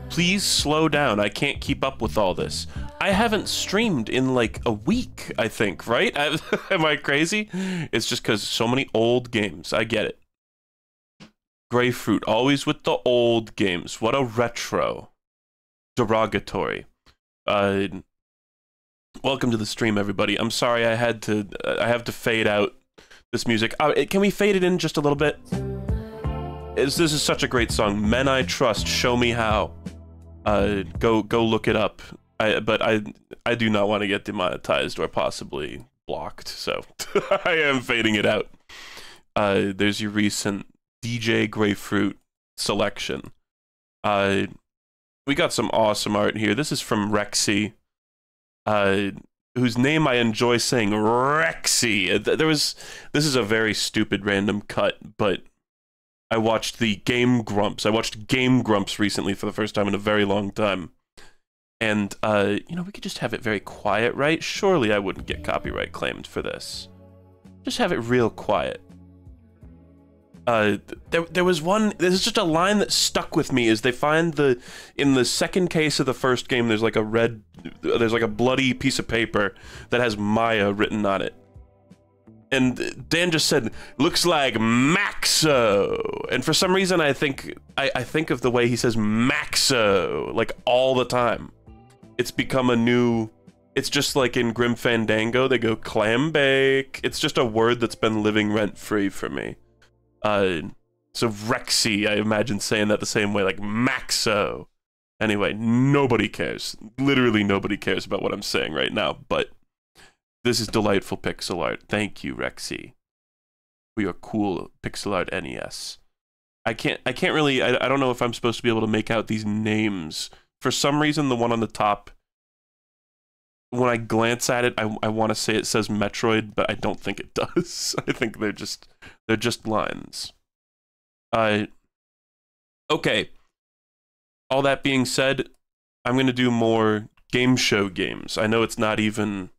Please slow down. I can't keep up with all this. I haven't streamed in like a week, I think, right? Am I crazy? It's just because so many old games. I get it. Grapefruit, always with the old games. What a retro. Derogatory. Welcome to the stream, everybody. I'm sorry I have to fade out this music. Can we fade it in just a little bit? This is such a great song. Men I Trust, Show Me How. Go look it up. But I do not want to get demonetized or possibly blocked, so I am fading it out. There's your recent DJ Grapefruit selection. We got some awesome art here. This is from Rexy, whose name I enjoy saying, Rexy. This is a very stupid random cut, but I watched the Game Grumps. I watched Game Grumps recently for the first time in a very long time. And, you know, we could just have it very quiet, right? Surely I wouldn't get copyright claimed for this. Just have it real quiet. There was one, there's just a line that stuck with me, is they find in the second case of the first game, there's like a bloody piece of paper that has Maya written on it. And Dan just said, looks like Maxo. And for some reason, I think of the way he says Maxo, like all the time. It's become a new, it's just like in Grim Fandango, they go clam bake. It's just a word that's been living rent-free for me. So Rexy, I imagine saying that the same way, like Maxo. Anyway, nobody cares. Literally nobody cares about what I'm saying right now, but this is delightful pixel art. Thank you, Rexy. For your cool pixel art NES. I can't really, I don't know if I'm supposed to be able to make out these names. For some reason, the one on the top, when I glance at it, I want to say it says Metroid, but I don't think it does. I think they're just lines. Okay. All that being said, I'm going to do more game show games. I know it's not even,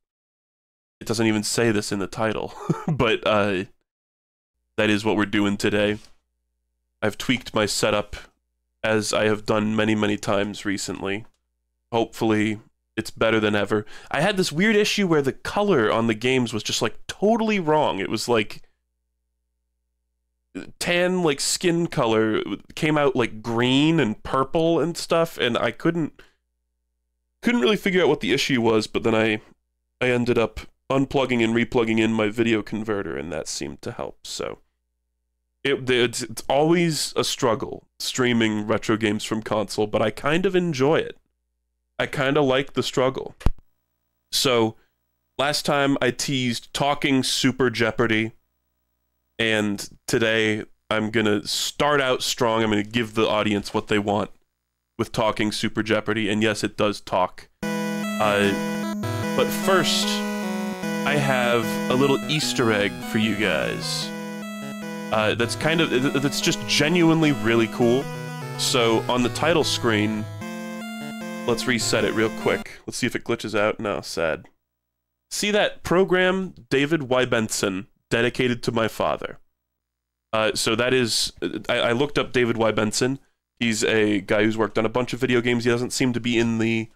it doesn't even say this in the title, but that is what we're doing today. I've tweaked my setup as I have done many, many times recently. Hopefully, it's better than ever. I had this weird issue where the color on the games was just like totally wrong. It was like tan, like skin color came out like green and purple and stuff, and I couldn't really figure out what the issue was, but then I ended up unplugging and replugging in my video converter, and that seemed to help. So it's always a struggle streaming retro games from console, but I kind of enjoy it. I kind of like the struggle. So last time I teased Talking Super Jeopardy, and today I'm gonna start out strong. I'm gonna give the audience what they want with Talking Super Jeopardy, and yes, it does talk. But first, I have a little Easter egg for you guys. That's just genuinely really cool. So on the title screen, let's reset it real quick. Let's see if it glitches out. No, sad. See that program, David Y. Benson, dedicated to my father. So that is, I looked up David Y. Benson. He's a guy who's worked on a bunch of video games. He doesn't seem to be in the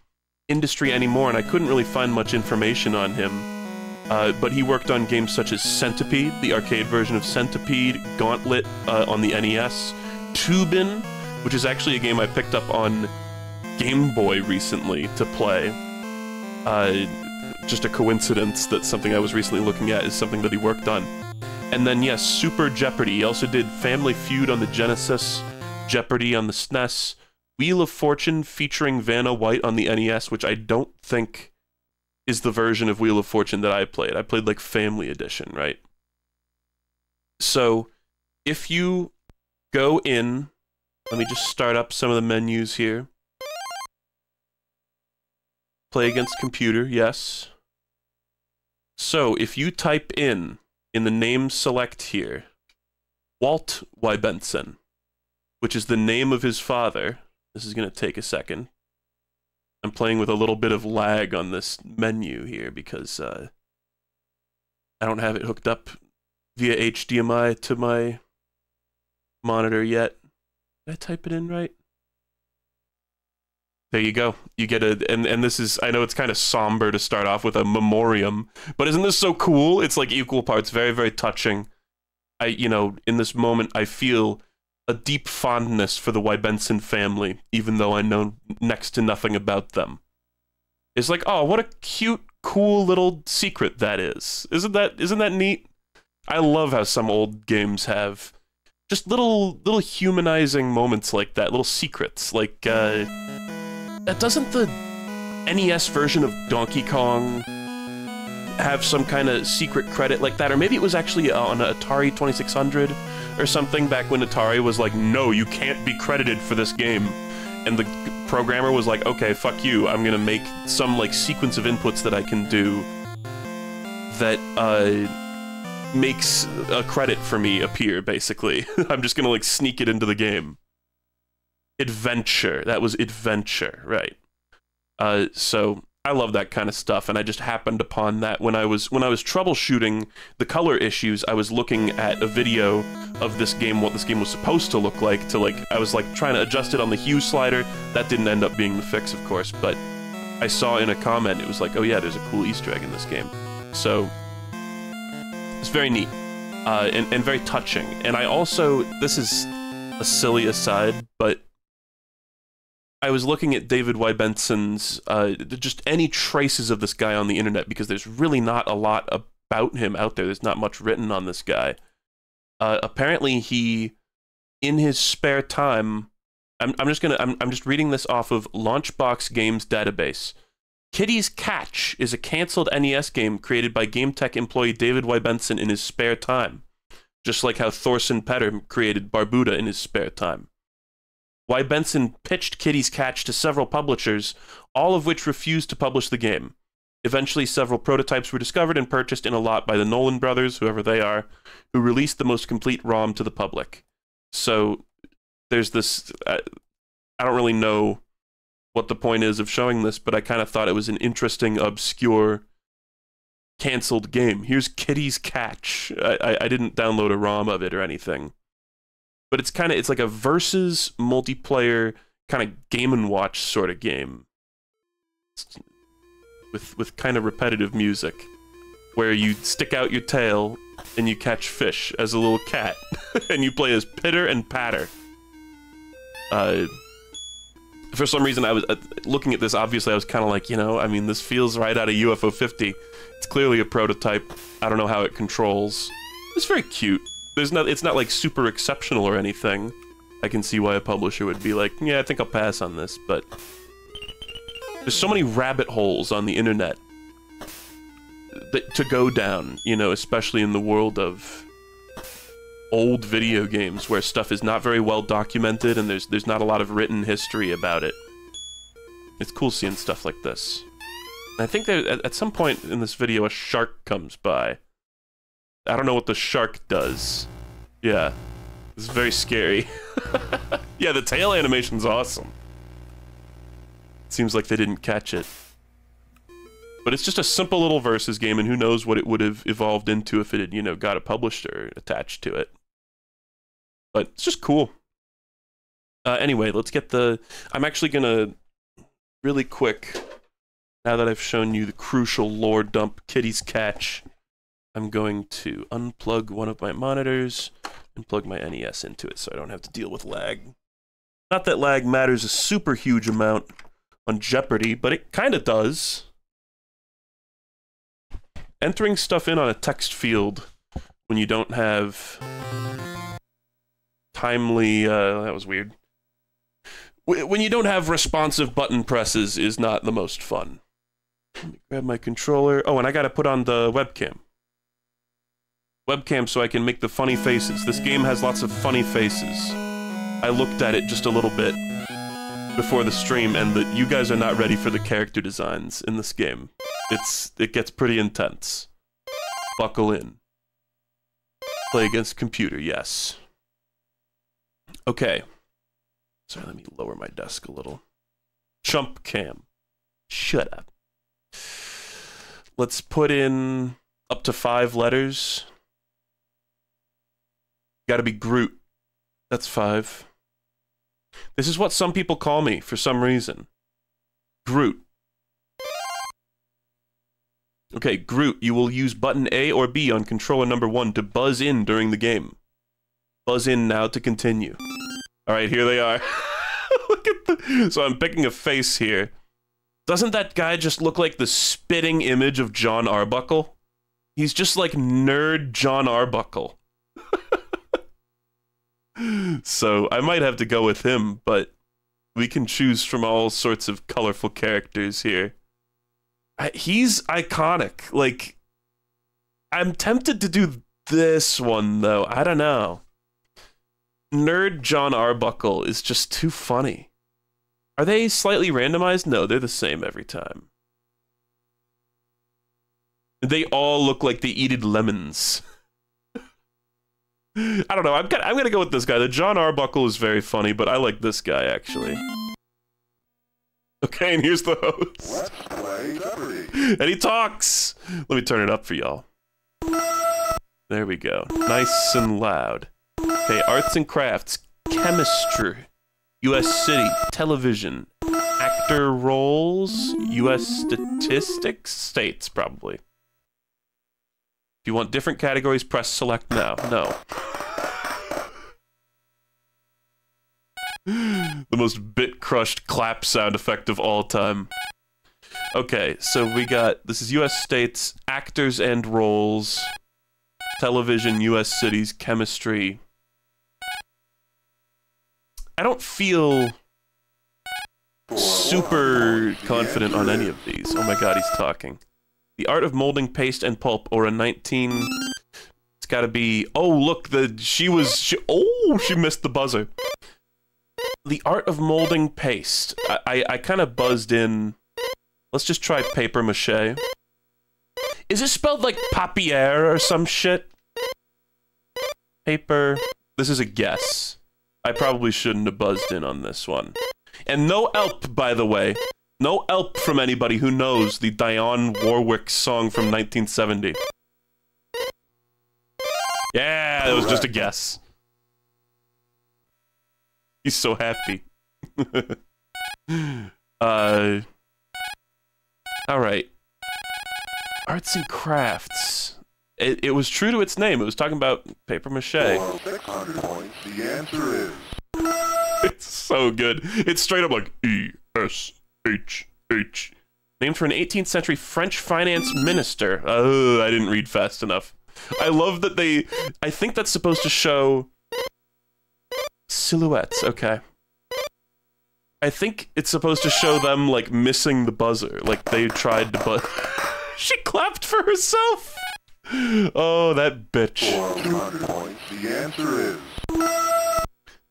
industry anymore, and I couldn't really find much information on him. But he worked on games such as Centipede, the arcade version of Centipede, Gauntlet on the NES, Tubin, which is actually a game I picked up on Game Boy recently to play. Just a coincidence that something I was recently looking at is something that he worked on. And then, yes, Super Jeopardy. He also did Family Feud on the Genesis, Jeopardy on the SNES, Wheel of Fortune featuring Vanna White on the NES, which I don't think is the version of Wheel of Fortune that I played. I played, like, Family Edition, right? So, if you go in, let me just start up some of the menus here. Play against computer, yes. So, if you type in the name select here, Walt Y. Benson, which is the name of his father, this is going to take a second. I'm playing with a little bit of lag on this menu here because I don't have it hooked up via HDMI to my monitor yet. Did I type it in right? There you go. You get a, and this is, I know it's kind of somber to start off with a memoriam, but isn't this so cool? It's like equal parts, very, very touching. You know, in this moment, I feel a deep fondness for the Wybenson family, even though I know next to nothing about them. It's like, oh, what a cute, cool little secret that is. Isn't that neat? I love how some old games have just little humanizing moments like that, little secrets, like, doesn't the NES version of Donkey Kong have some kind of secret credit like that? Or maybe it was actually on Atari 2600 or something back when Atari was like, no, you can't be credited for this game. And the programmer was like, okay, fuck you, I'm gonna make some like sequence of inputs that I can do that makes a credit for me appear, basically. I'm just gonna like sneak it into the game. Adventure. That was adventure, right? So I love that kind of stuff, and I just happened upon that when I was troubleshooting the color issues. I was looking at a video of this game, what this game was supposed to look like. I was like trying to adjust it on the hue slider. That didn't end up being the fix, of course, but I saw in a comment it was like, oh yeah, there's a cool Easter egg in this game. So it's very neat and very touching. And I also, this is a silly aside, but I was looking at David Wybenson's, just any traces of this guy on the internet, because there's really not a lot about him out there. There's not much written on this guy. Apparently he, in his spare time, I'm just reading this off of Launchbox Games database. Kitty's Catch is a canceled NES game created by GameTech employee David Wybenson in his spare time, just like how Thorson Petter created Barbuda in his spare time. Wybenson pitched Kitty's Catch to several publishers, all of which refused to publish the game. Eventually, several prototypes were discovered and purchased in a lot by the Nolan brothers, whoever they are, who released the most complete ROM to the public. So, there's this... I don't really know what the point is of showing this, but I kind of thought it was an interesting, obscure, canceled game. Here's Kitty's Catch. I didn't download a ROM of it or anything. But it's like a versus multiplayer kind of Game & Watch sort of game. With kind of repetitive music. Where you stick out your tail and you catch fish as a little cat. And you play as Pitter and Patter. For some reason I was looking at this, obviously I was kind of like, you know, I mean, this feels right out of UFO 50. It's clearly a prototype. I don't know how it controls. It's very cute. It's not like super exceptional or anything. I can see why a publisher would be like, yeah, I think I'll pass on this, but there's so many rabbit holes on the internet to go down, you know, especially in the world of old video games where stuff is not very well documented and there's not a lot of written history about it. It's cool seeing stuff like this. And I think that at some point in this video a shark comes by. I don't know what the shark does. Yeah. It's very scary. Yeah, the tail animation's awesome. Seems like they didn't catch it. But it's just a simple little versus game, and who knows what it would have evolved into if it had, you know, got a publisher attached to it. But it's just cool. Anyway, let's get the... I'm actually gonna, really quick, now that I've shown you the crucial lore dump, Kitty's Catch, I'm going to unplug one of my monitors and plug my NES into it so I don't have to deal with lag. Not that lag matters a super huge amount on Jeopardy, but it kind of does. Entering stuff in on a text field when you don't have timely, that was weird. When you don't have responsive button presses is not the most fun. Let me grab my controller. Oh, and I gotta put on the webcam. Webcam so I can make the funny faces. This game has lots of funny faces. I looked at it just a little bit before the stream, and you guys are not ready for the character designs in this game. It gets pretty intense. Buckle in. Play against computer, yes. Okay. Sorry, let me lower my desk a little. Chump cam. Shut up. Let's put in up to 5 letters. Gotta be Groot. That's 5. This is what some people call me for some reason. Groot. Okay, Groot, you will use button A or B on controller number 1 to buzz in during the game. Buzz in now to continue. Alright, here they are. Look at the... So I'm picking a face here. Doesn't that guy just look like the spitting image of John Arbuckle? He's just like nerd John Arbuckle. So I might have to go with him, but we can choose from all sorts of colorful characters here. He's iconic. Like, I'm tempted to do this one, though. I don't know. Nerd John Arbuckle is just too funny. Are they slightly randomized? No, they're the same every time. They all look like they eated lemons. I don't know. I'm gonna go with this guy. The John Arbuckle is very funny, but I like this guy actually. Okay, and here's the host. Let's play Jeopardy! And he talks. Let me turn it up for y'all. There we go. Nice and loud. Okay, arts and crafts, chemistry, U.S. city, television, actor roles, U.S. statistics, states probably. If you want different categories, press select now. No. The most bit-crushed clap sound effect of all time. Okay, so we got... This is U.S. states, actors and roles, television, U.S. cities, chemistry. I don't feel super confident on any of these. Oh my god, he's talking. The art of molding paste and pulp, or a 19... It's gotta be... Oh, look, she missed the buzzer. The art of molding paste. I kind of buzzed in... Let's just try paper mache. Is it spelled like papier or some shit? Paper... This is a guess. I probably shouldn't have buzzed in on this one. And no help, by the way. No help from anybody who knows the Dionne Warwick song from 1970. Yeah, it was just a guess. He's so happy. Alright. Arts and crafts. It was true to its name. It was talking about paper mache. For 600 points, the answer is... It's so good. It's straight up like E-S-H-H. Named for an 18th century French finance minister. Oh, I didn't read fast enough. I love that they... I think that's supposed to show... silhouettes, okay. I think it's supposed to show them, like, missing the buzzer. Like, they tried to buzz... She clapped for herself! Oh, that bitch. For 200 points, the answer is...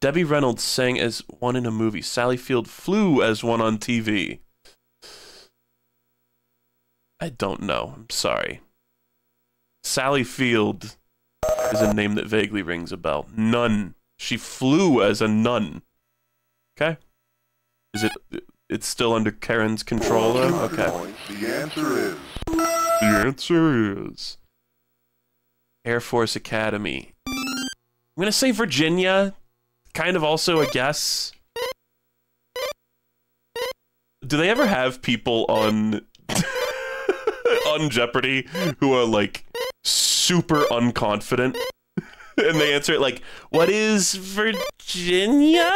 Debbie Reynolds sang as one in a movie. Sally Field flew as one on TV. I don't know. I'm sorry. Sally Field is a name that vaguely rings a bell. Nun. She flew as a nun. Okay. Is it... It's still under Karen's control, though? Okay. Points, the answer is... The answer is... Air Force Academy. I'm gonna say Virginia. Kind of also a guess. Do they ever have people on... on Jeopardy who are, like, super unconfident? And they answer it like, what is Virginia?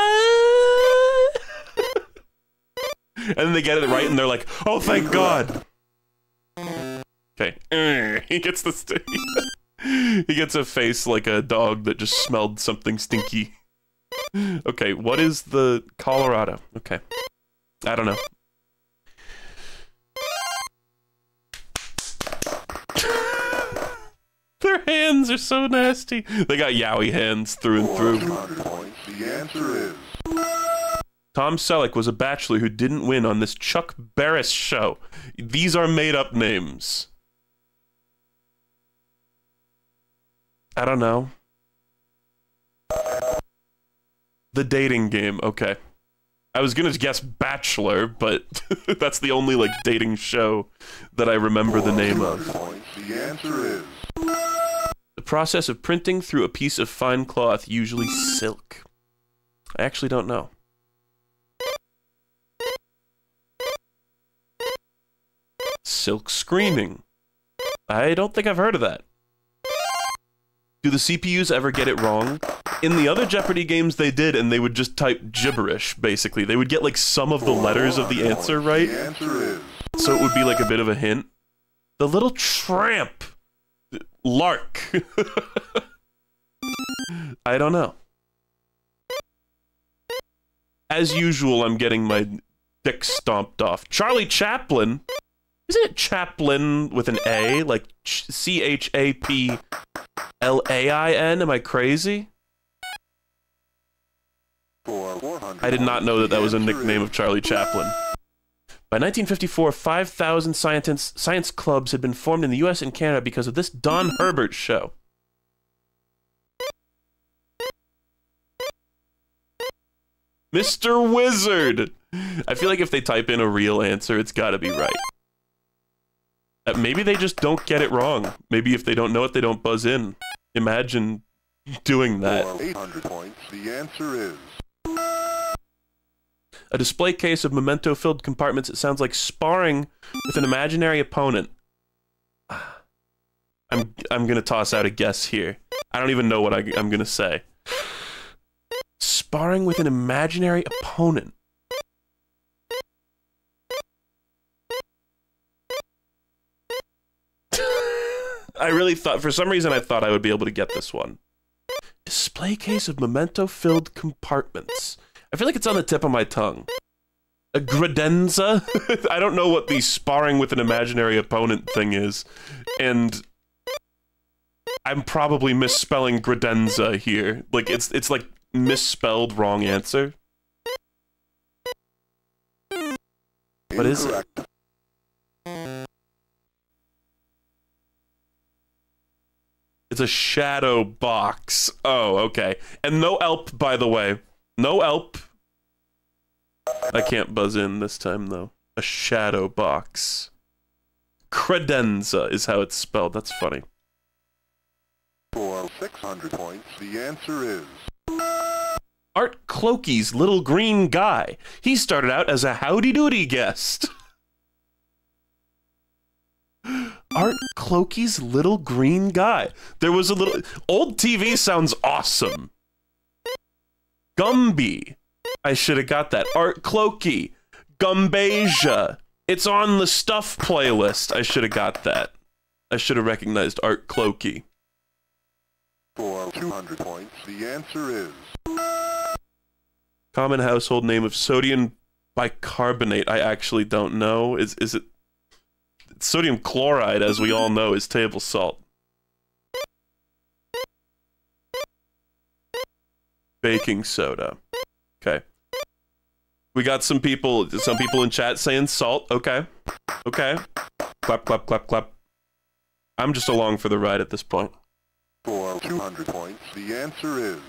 And then they get it right and they're like, oh, thank God. Okay. He gets the... He gets a face like a dog that just smelled something stinky. Okay, what is the Colorado? Okay. I don't know. Their hands are so nasty. They got yaoi hands through and through. The answer is... Tom Selleck was a bachelor who didn't win on this Chuck Barris show. These are made-up names. I don't know. The Dating Game, okay. I was gonna guess Bachelor, but that's the only, like, dating show that I remember the name of. The answer is... The process of printing through a piece of fine cloth, usually silk. I actually don't know. silk screening. I don't think I've heard of that. Do the CPUs ever get it wrong? In the other Jeopardy games they did, and they would just type gibberish, basically. They would get like some of the letters of the answer right. The answer is So it would be like a bit of a hint. The little tramp. Lark. I don't know. As usual, I'm getting my dick stomped off. Charlie Chaplin? Isn't it Chaplin with an A? Like Chaplain? Am I crazy? for 400 I did not know that that was a The answer nickname is of Charlie Chaplin. By 1954, 5,000 science clubs had been formed in the US and Canada because of this Don Herbert show. Mr. Wizard! I feel like if they type in a real answer, it's gotta be right. Maybe they just don't get it wrong. Maybe if they don't know it, they don't buzz in. Imagine doing that. For 800 points, the answer is A display case of memento-filled compartments. It sounds like sparring with an imaginary opponent. I'm gonna toss out a guess here. I don't even know what I'm gonna say. Sparring with an imaginary opponent. I really thought, for some reason, I thought I would be able to get this one. Display case of memento-filled compartments. I feel like it's on the tip of my tongue. A credenza? I don't know what the sparring with an imaginary opponent thing is. And I'm probably misspelling credenza here. Like, it's like misspelled wrong answer. What is it? incorrect. It's a shadow box. Oh, okay. And no elp, by the way. No elp. I can't buzz in this time, though. A shadow box. Credenza is how it's spelled. That's funny. For 600 points, the answer is Art Clokey's little green guy. He started out as a howdy-doody guest. Art Clokey's little green guy. There was a little... Old TV sounds awesome. Gumby. I should have got that. Art Clokey. Gumbasia. It's on the stuff playlist. I should have got that. I should have recognized Art Clokey. for 200 points, the answer is Common household name of sodium bicarbonate. I actually don't know. Is it... Sodium chloride, as we all know, is table salt. Baking soda. Okay. We got some people in chat saying salt. Okay. Okay. Clap, clap, clap, clap. I'm just along for the ride at this point. for 200 points, the answer is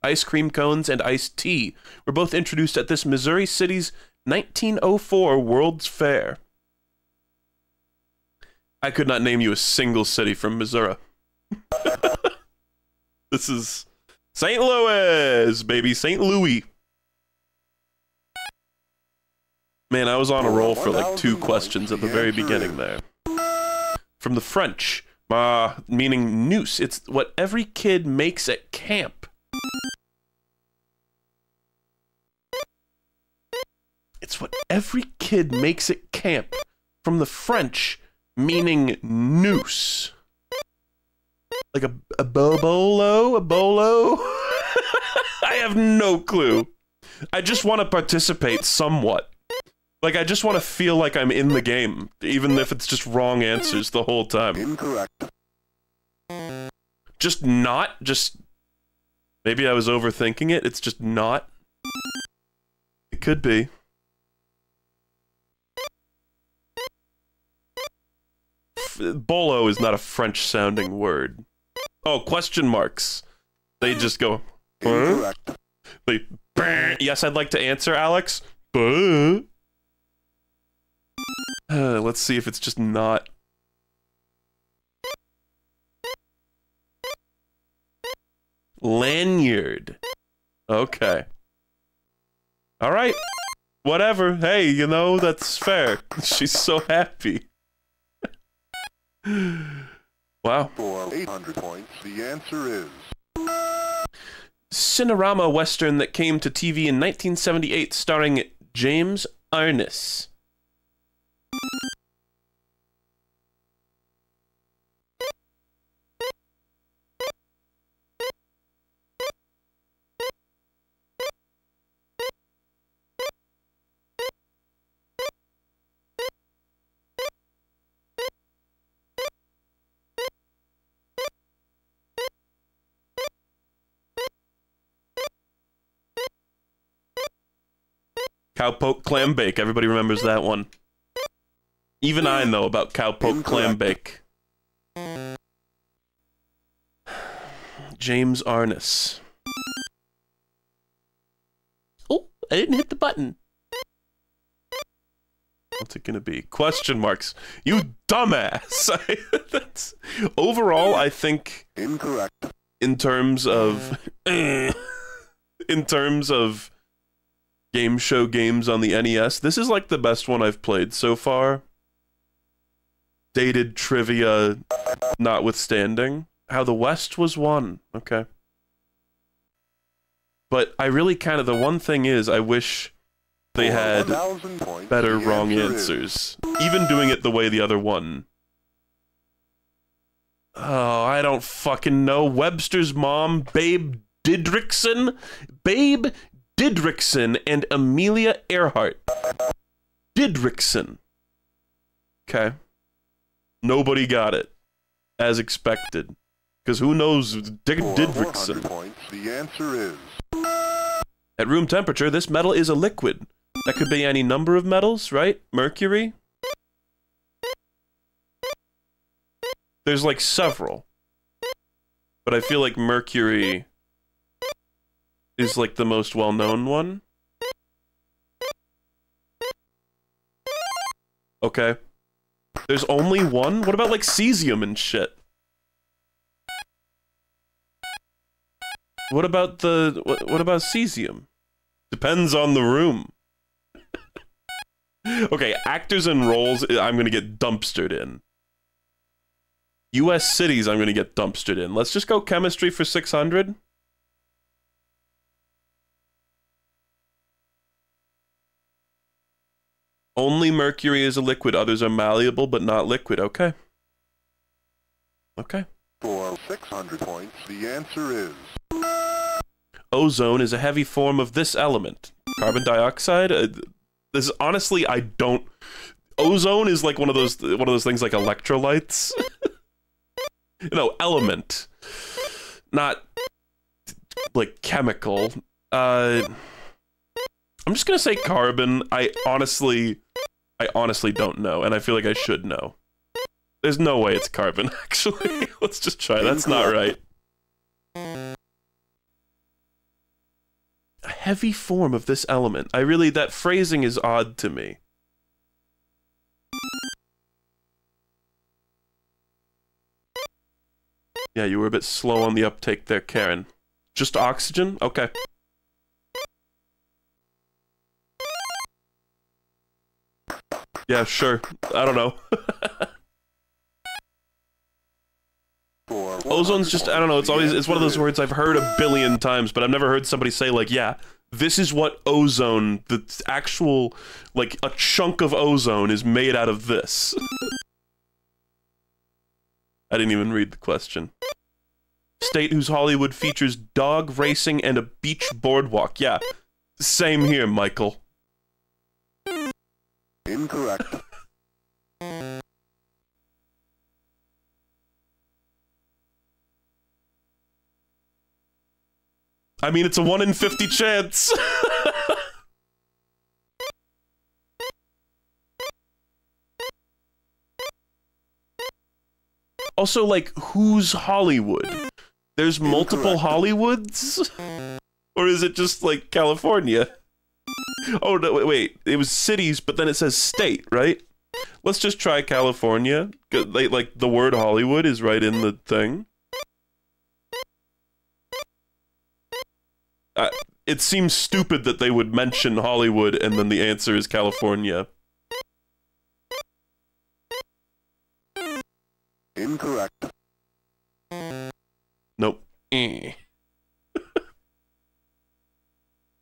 Ice cream cones and iced tea were both introduced at this Missouri City's 1904 World's Fair. I could not name you a single city from Missouri. This is St. Louis, baby, St. Louis. Man, I was on a roll for like 2 questions at the very beginning there. From the French, meaning noose. It's what every kid makes at camp. It's what every kid makes at camp. From the French, meaning noose. Like a bolo? A bolo? I have no clue. I just want to participate somewhat. Like, I just want to feel like I'm in the game, even if it's just wrong answers the whole time. incorrect. Just not? Just... Maybe I was overthinking it? It's just not? It could be. Bolo is not a French-sounding word. Oh, question marks. They just go... Huh? Incorrect. They... Yes, I'd like to answer, Alex. But... let's see if it's just not... Lanyard. Okay. Alright. whatever. Hey, you know, that's fair. She's so happy. Wow. For 800 points, the answer is Cinerama Western that came to TV in 1978 starring James Arness. Cowpoke clam bake. Everybody remembers that one. Even I know about cowpoke clam bake. James Arness. Oh, I didn't hit the button. What's it gonna be? Question marks. You dumbass! That's overall, I think. incorrect. In terms of, in terms of game show games on the NES, this is like the best one I've played so far. Dated trivia notwithstanding. How the West was won. Okay. But I really kind of, the one thing is, I wish they had better wrong answers. Even doing it the way the other one. Oh, I don't fucking know. Webster's mom, Babe Didrikson? Babe Didrikson and Amelia Earhart. Didrikson. Okay. Nobody got it. As expected. Because who knows Didrikson? The answer is At room temperature, this metal is a liquid. That could be any number of metals, right? Mercury? There's like several. But I feel like mercury is like the most well-known one. Okay. There's only one? What about like cesium and shit? What about the... What about cesium? Depends on the room. Okay, actors and roles, I'm gonna get dumpstered in. US cities, I'm gonna get dumpstered in. Let's just go chemistry for 600. Only mercury is a liquid, others are malleable but not liquid. Okay. Okay. for 600 points. The answer is Ozone is a heavy form of this element. Carbon dioxide? This honestly, I don't... Ozone is like one of those things like electrolytes. No, element. Not like chemical. I'm just gonna say carbon. I honestly don't know, and I feel like I should know. There's no way it's carbon, actually. Let's just try. That's not right. A heavy form of this element. That phrasing is odd to me. Yeah, you were a bit slow on the uptake there, Karen. Just oxygen? Okay. Yeah, sure. I don't know. Ozone's just, I don't know, it's one of those words I've heard a billion times, but I've never heard somebody say, like, yeah, this is what ozone, the actual, like, a chunk of ozone is made out of this. I didn't even read the question. State whose Hollywood features dog racing and a beach boardwalk. Yeah, same here, Michael. incorrect. I mean, it's a 1 in 50 chance. Also, like, who's Hollywood? There's multiple Hollywoods? Or is it just, like, California? Oh, no, wait. It was cities, but then it says state, right? Let's just try California. Like, the word Hollywood is right in the thing. it seems stupid that they would mention Hollywood and then the answer is California. Incorrect. Nope.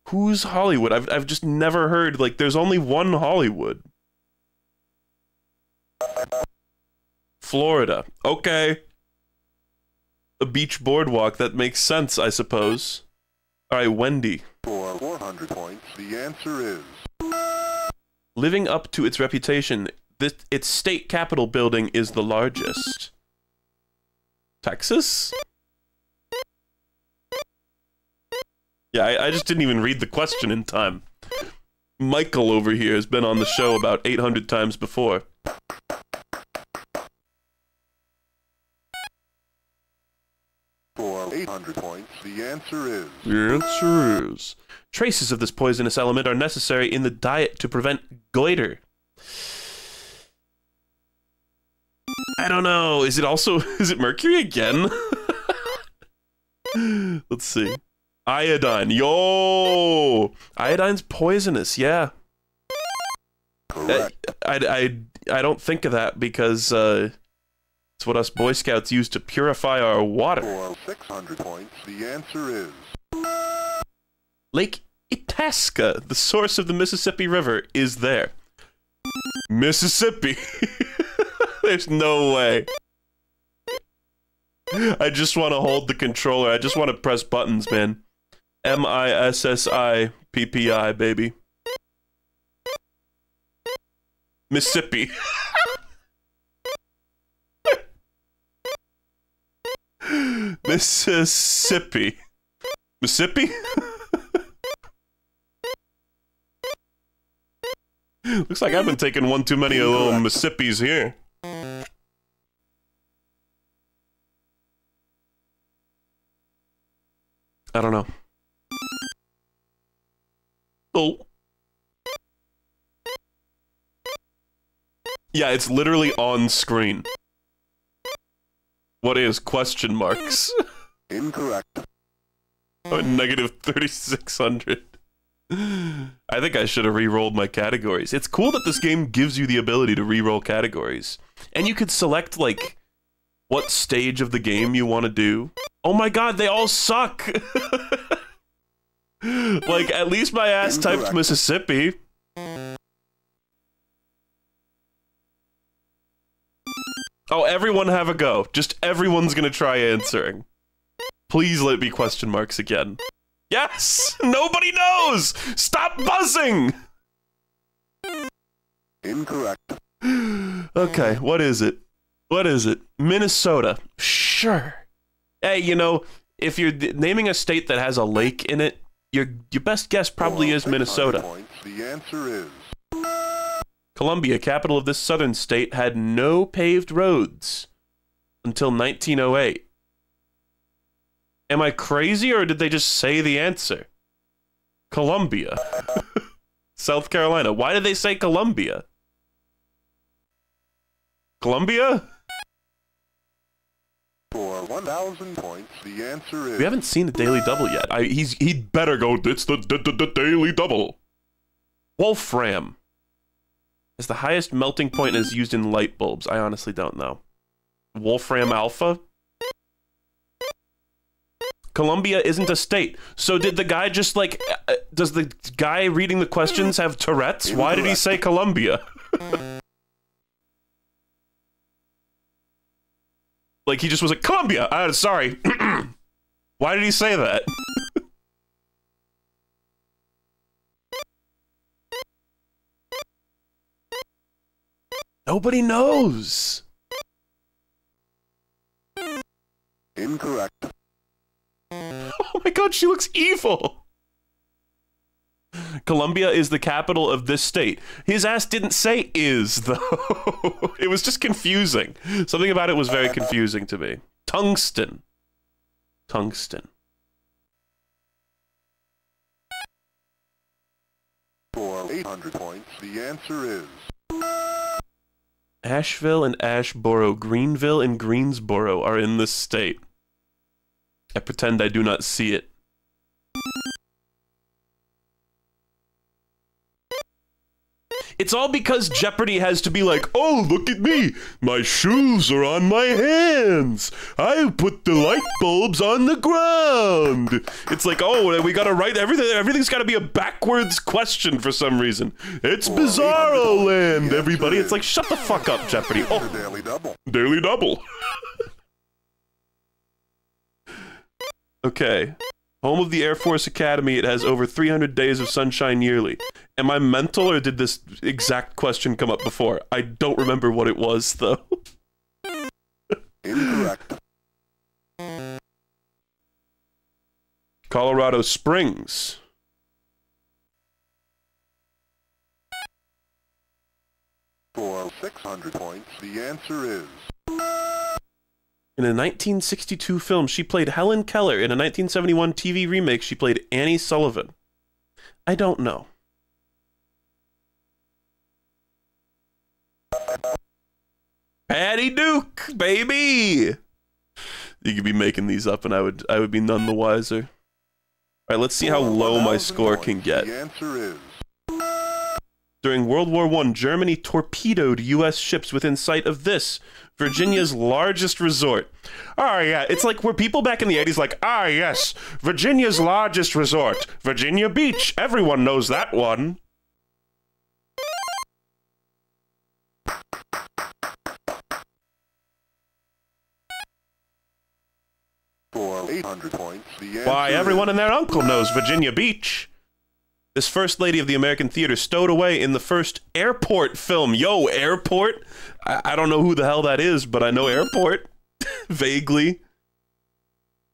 Who's Hollywood? I've just never heard, like, there's only one Hollywood. Florida. Okay. A beach boardwalk, that makes sense, I suppose. Alright, Wendy. For 400 points, the answer is... Living up to its reputation, its state capitol building is the largest. Texas? Yeah, I just didn't even read the question in time. Michael over here has been on the show about 800 times before. For 800 points, the answer is... The answer is... Traces of this poisonous element are necessary in the diet to prevent goiter. I don't know. Is it also... Is it mercury again? Let's see. Iodine. Yo! Iodine's poisonous, yeah. Correct. I don't think of that because it's what us Boy Scouts use to purify our water. For 600 points, the answer is... Lake Itasca, the source of the Mississippi River, is there. Mississippi. There's no way. I just want to hold the controller. I just want to press buttons, man. M-I-S-S-I-P-P-I, baby. Mississippi. Mississippi. Mississippi? Looks like I've been taking one too many of little Mississippis here. I don't know. Oh. Yeah, it's literally on screen. What is question marks? Incorrect. Oh, negative 3,600. I think I should have re-rolled my categories. It's cool that this game gives you the ability to re-roll categories. And you could select, like, what stage of the game you want to do. Oh my god, they all suck! Like, at least my ass typed Mississippi. Oh, everyone have a go. Just everyone's gonna try answering. Please let it be question marks again. Yes! Nobody knows! Stop buzzing! Incorrect. Okay, what is it? What is it? Minnesota. Sure. Hey, you know, if you're naming a state that has a lake in it, your best guess probably is Minnesota. Points, the answer is... Columbia, capital of this southern state, had no paved roads until 1908. Am I crazy, or did they just say the answer? Columbia. South Carolina. Why did they say Columbia? Columbia? For 1,000 points, the answer is... We haven't seen the Daily Double yet. He'd better go, it's the Daily Double. Wolfram. Is the highest melting point is used in light bulbs. I honestly don't know. Wolfram Alpha? Columbia isn't a state. So did the guy just like... does the guy reading the questions have Tourette's? Why did he say Columbia? Like he just was like, Columbia! Sorry. Why did he say that? Nobody knows. Incorrect. Oh my god, she looks evil. Columbia is the capital of this state. His ass didn't say is, though. It was just confusing. Something about it was very confusing to me. Tungsten. Tungsten. For 800 points, the answer is... Asheville and Ashboro, Greenville and Greensboro are in this state. I pretend I do not see it. It's all because Jeopardy has to be like, oh, look at me. My shoes are on my hands. I put the light bulbs on the ground. It's like, oh, we gotta write everything. Everything's gotta be a backwards question for some reason. It's Bizarro Land, everybody. It's like, shut the fuck up, Jeopardy. Oh, Daily Double. Daily Double. Okay. Home of the Air Force Academy, it has over 300 days of sunshine yearly. Am I mental, or did this exact question come up before? I don't remember what it was, though. Incorrect. Colorado Springs. For 600 points, the answer is... In a 1962 film, she played Helen Keller. In a 1971 TV remake, she played Annie Sullivan. I don't know. Patty Duke, baby! You could be making these up and I would be none the wiser. Alright, let's see how low my score can get. The answer is... During World War I, Germany torpedoed U.S. ships within sight of this, Virginia's largest resort. Oh, yeah, it's like were people back in the 80s like, ah, yes, Virginia's largest resort, Virginia Beach. Everyone knows that one. For 800 points, the answer Why, everyone and their uncle knows Virginia Beach. This First Lady of the American Theater stowed away in the first Airport film. Yo, Airport? I don't know who the hell that is, but I know Airport. Vaguely.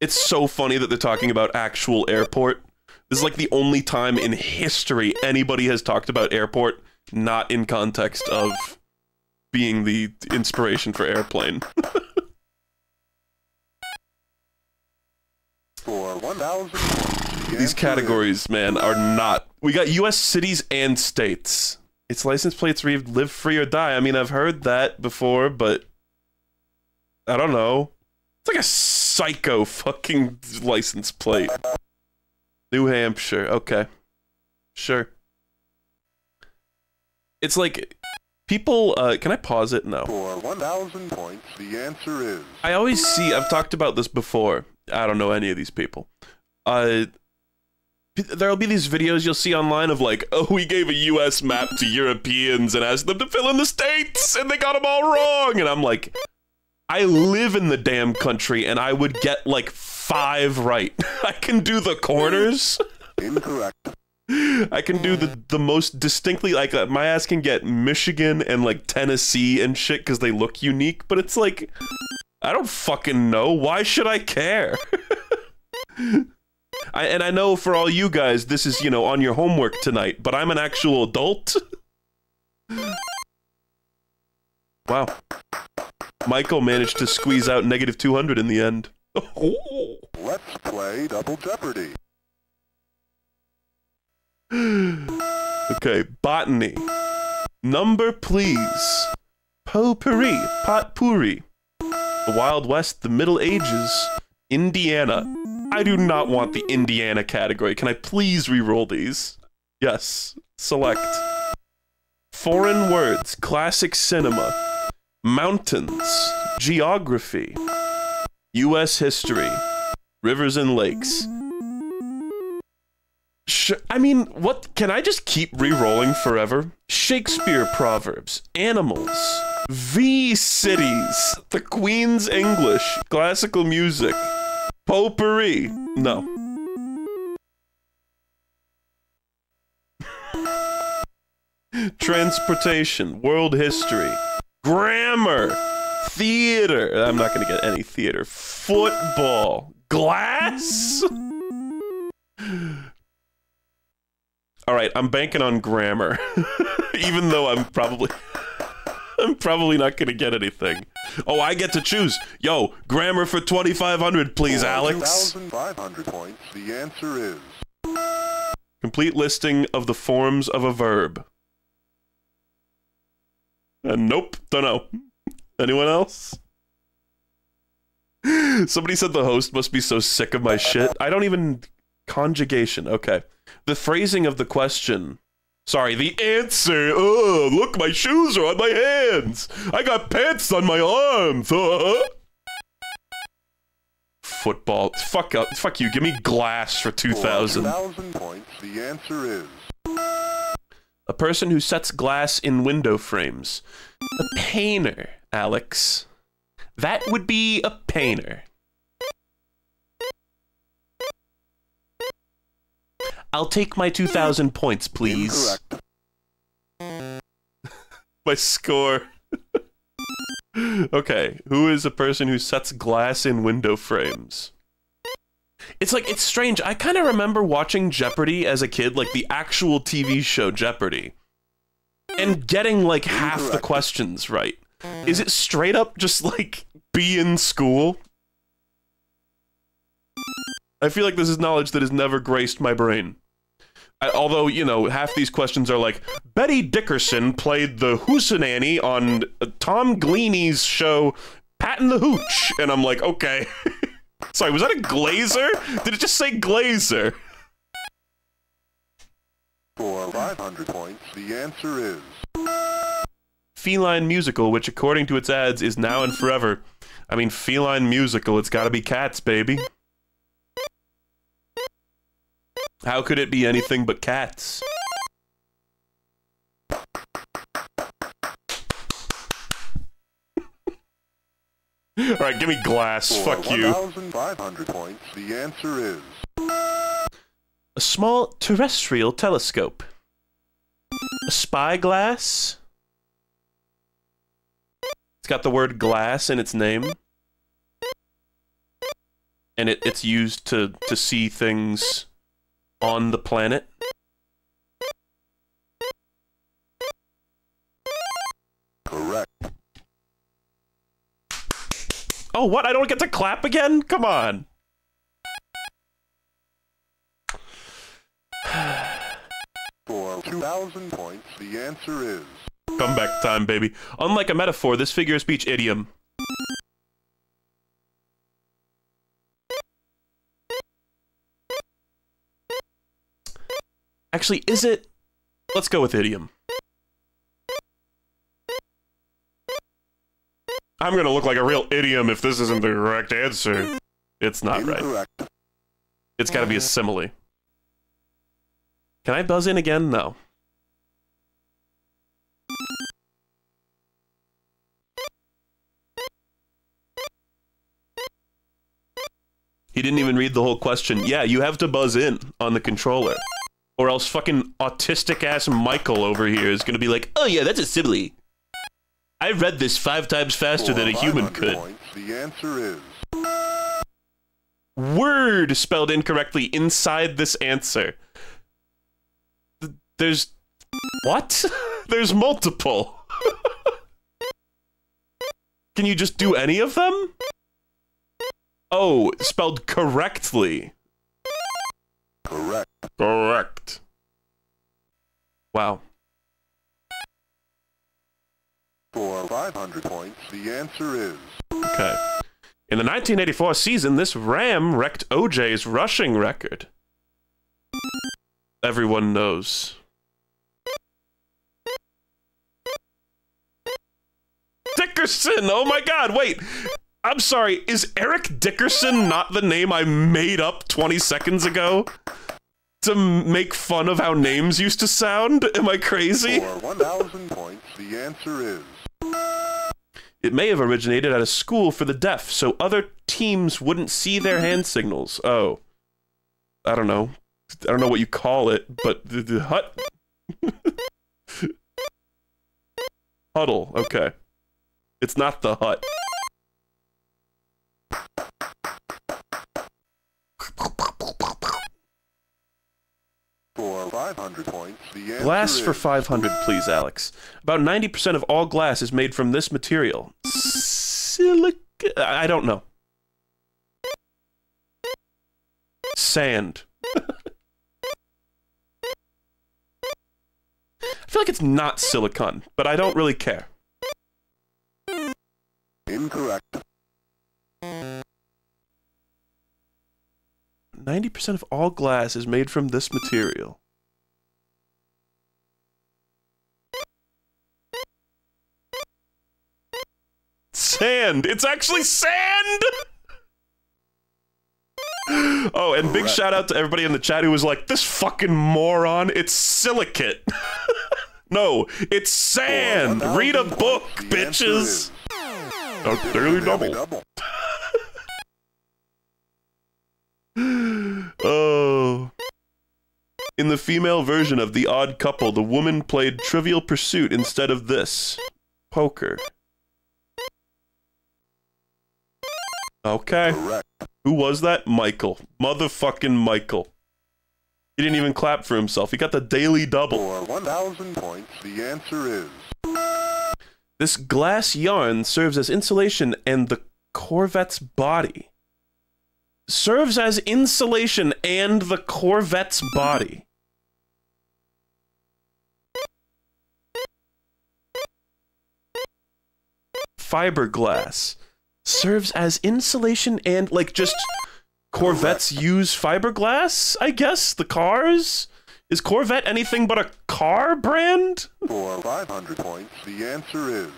It's so funny that they're talking about actual Airport. This is like the only time in history anybody has talked about Airport, not in context of being the inspiration for Airplane. For 1,000 These categories, man, are not... We got U.S. cities and states. Its license plates read live free or die. I mean, I've heard that before, but... I don't know. It's like a psycho fucking license plate. New Hampshire, okay. Sure. It's like... People, can I pause it? No. For 1,000 points, the answer is... I always see... I've talked about this before. I don't know any of these people. There'll be these videos you'll see online of like, oh, we gave a US map to Europeans and asked them to fill in the states, and they got them all wrong! And I'm like, I live in the damn country, and I would get like 5 right. I can do the corners. Incorrect. I can do the most distinctly, like, my ass can get Michigan and like Tennessee and shit because they look unique, but it's like, I don't fucking know. Why should I care? And I know for all you guys, this is, you know, on your homework tonight, but I'm an actual adult. Wow. Michael managed to squeeze out negative 200 in the end. Let's play Double Jeopardy. Okay, botany. Number, please. Potpourri, potpourri. The Wild West, the Middle Ages, Indiana. I do not want the Indiana category. Can I please re-roll these? Yes. Select. Foreign words, classic cinema, mountains, geography, U.S. history, rivers and lakes. I mean, what? Can I just keep re-rolling forever? Shakespeare proverbs, animals, V-cities, the Queen's English, classical music, potpourri. No. Transportation, world history, grammar, theater. I'm not gonna get any theater. Football, glass. All right, I'm banking on grammar, even though I'm probably not gonna get anything. Oh, I get to choose. Yo, grammar for 2,500, please, Alex. 2,500 points. The answer is... Complete listing of the forms of a verb. Nope, don't know. Anyone else? Somebody said the host must be so sick of my shit. I don't even... Conjugation, okay. The phrasing of the question Sorry, the answer. Oh, look, my shoes are on my hands. I got pants on my arms. Football. Fuck you. Give me glass for 2,000. 2,000 points, the answer is... A person who sets glass in window frames. A painter, Alex. That would be a painter. I'll take my 2,000 points, please. Incorrect. My score. Okay, who is a person who sets glass in window frames? It's strange. I kind of remember watching Jeopardy as a kid, like the actual TV show Jeopardy, and getting like half the questions right. Is it straight up just like be in school? I feel like this is knowledge that has never graced my brain. Although, you know, half these questions are like, Betty Dickerson played the Hoosenanny on Tom Gleaney's show Pattin' the Hooch. And I'm like, okay. Sorry, was that a Glazer? Did it just say Glazer? For 500 points, the answer is... Feline musical, which according to its ads is now and forever. I mean, feline musical, it's gotta be cats, baby. How could it be anything but cats? Alright, give me glass. For Fuck you. 1,500 points, the answer is... A small terrestrial telescope. A spyglass. It's got the word glass in its name. And it's used to see things on the planet. Correct. Oh, what? I don't get to clap again? Come on. For 2,000 points, the answer is... Comeback time, baby. Unlike a metaphor, this figure of speech idiom. Actually, is it? Let's go with idiom. I'm gonna look like a real idiom if this isn't the correct answer. It's not right. It's gotta be a simile. Can I buzz in again? No. He didn't even read the whole question. Yeah, you have to buzz in on the controller. Or else fucking autistic-ass Michael over here is gonna be like, oh yeah, that's a simile. I read this 5 times faster than a human could. Points, the answer is... Word spelled incorrectly inside this answer. There's... What? There's multiple. Can you just do any of them? Oh, spelled correctly. Correct. Correct. Wow. For 500 points, the answer is... Okay. In the 1984 season, this Ram wrecked OJ's rushing record. Everyone knows. Dickerson! Oh my god, wait! I'm sorry, is Eric Dickerson not the name I made up 20 seconds ago? To make fun of how names used to sound? Am I crazy? For 1,000 points, the answer is... It may have originated at a school for the deaf, so other teams wouldn't see their hand signals. Oh. I don't know. I don't know what you call it, but the hut... Huddle, okay. It's not the hut. For 500 points, the answer Glass is... for 500, please, Alex. About 90% of all glass is made from this material. Silica... I don't know. Sand. I feel like it's not silicon, but I don't really care. Incorrect. 90% of all glass is made from this material. hand. It's actually sand! Oh, and big shout out to everybody in the chat who was like, this fucking moron, it's silicate. No, it's sand. Read a book, bitches. A daily double. Oh. In the female version of The Odd Couple, the woman played Trivial Pursuit instead of this. Poker. Okay. Correct. Who was that? Michael. Motherfucking Michael. He didn't even clap for himself. He got the daily double. For 1,000 points, the answer is... This glass yarn serves as insulation and the Corvette's body. Serves as insulation and the Corvette's body. Fiberglass. Serves as insulation and, like, just... Corvettes use fiberglass, I guess? The cars? Is Corvette anything but a car brand? For 500 points, the answer is...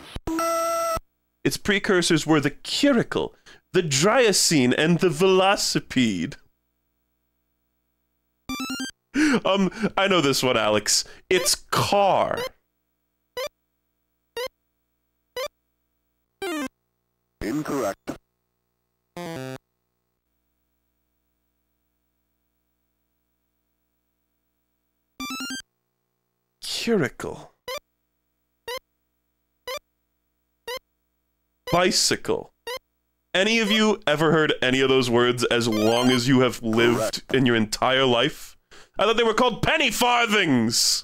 Its precursors were the curricle, the Dryacine, and the Velocipede. I know this one, Alex. It's car. Incorrect. Curricle. Bicycle. Any of you ever heard any of those words as long as you have lived in your entire life? I thought they were called penny farthings!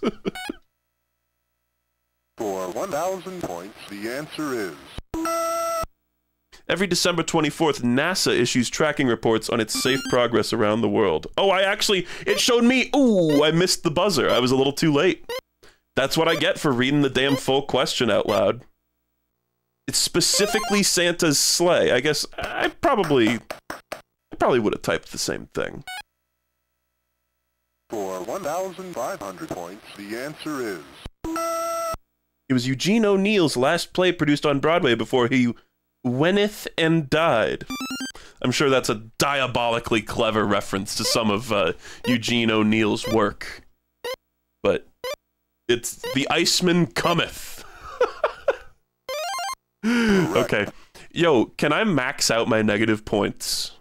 For 1,000 points, the answer is... Every December 24th, NASA issues tracking reports on its safe progress around the world. Oh, it showed me, ooh, I missed the buzzer. I was a little too late. That's what I get for reading the damn full question out loud. It's specifically Santa's sleigh. I guess I probably would have typed the same thing. For 1,500 points, the answer is... It was Eugene O'Neill's last play produced on Broadway before he wenteth and died. I'm sure that's a diabolically clever reference to some of Eugene O'Neill's work. But it's The Iceman Cometh. Okay. Yo, can I max out my negative points?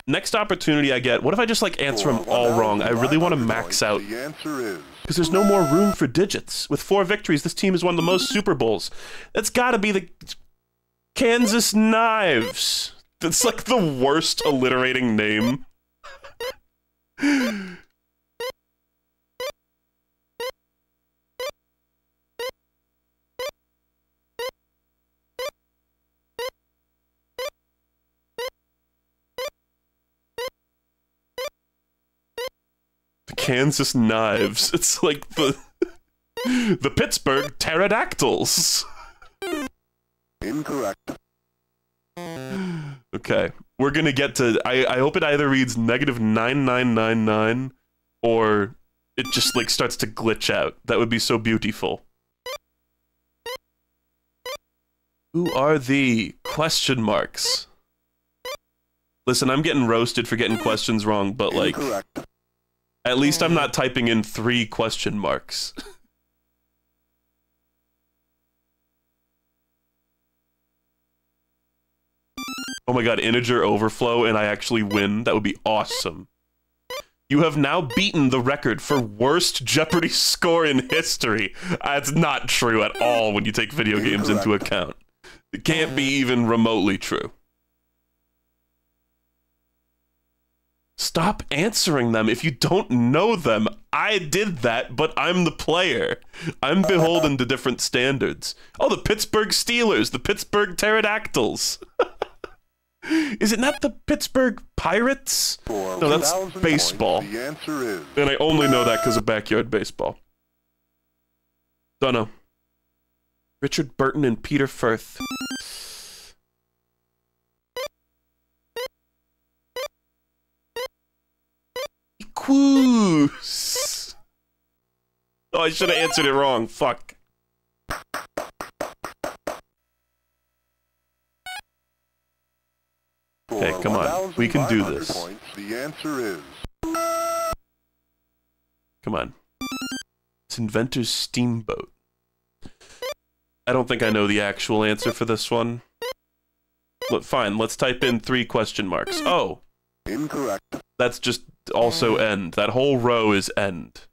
Next opportunity I get, what if I just, like, answer them all wrong? I really want to max out. The answer is... Because there's no more room for digits. With 4 victories, this team has won the most Super Bowls. That's gotta be the... Kansas Knives. That's, like, the worst alliterating name. Kansas Knives. It's like the Pittsburgh Pterodactyls. Incorrect. Okay, we're gonna get to... I hope it either reads -9999 or it just, like, starts to glitch out. That would be so beautiful. Who are the question marks? Listen, I'm getting roasted for getting questions wrong, but, like... Incorrect. At least I'm not typing in 3 question marks. Oh my god, integer overflow and I actually win. That would be awesome. You have now beaten the record for worst Jeopardy score in history. That's not true at all when you take video games into account. It can't be even remotely true. Stop answering them if you don't know them. I did that, but I'm the player. I'm beholden to different standards. Oh, the Pittsburgh Steelers, the Pittsburgh Pterodactyls. Is it not the Pittsburgh Pirates? No, that's baseball. The answer is... And I only know that because of backyard baseball. Dunno. Richard Burton and Peter Firth. Quoos. Oh, I should have answered it wrong. Fuck. We can do this. Points. The answer is... Come on. It's Inventor's Steamboat. I don't think I know the actual answer for this one. Look, fine, let's type in 3 question marks. Oh! Incorrect. That's just also end. That whole row is end.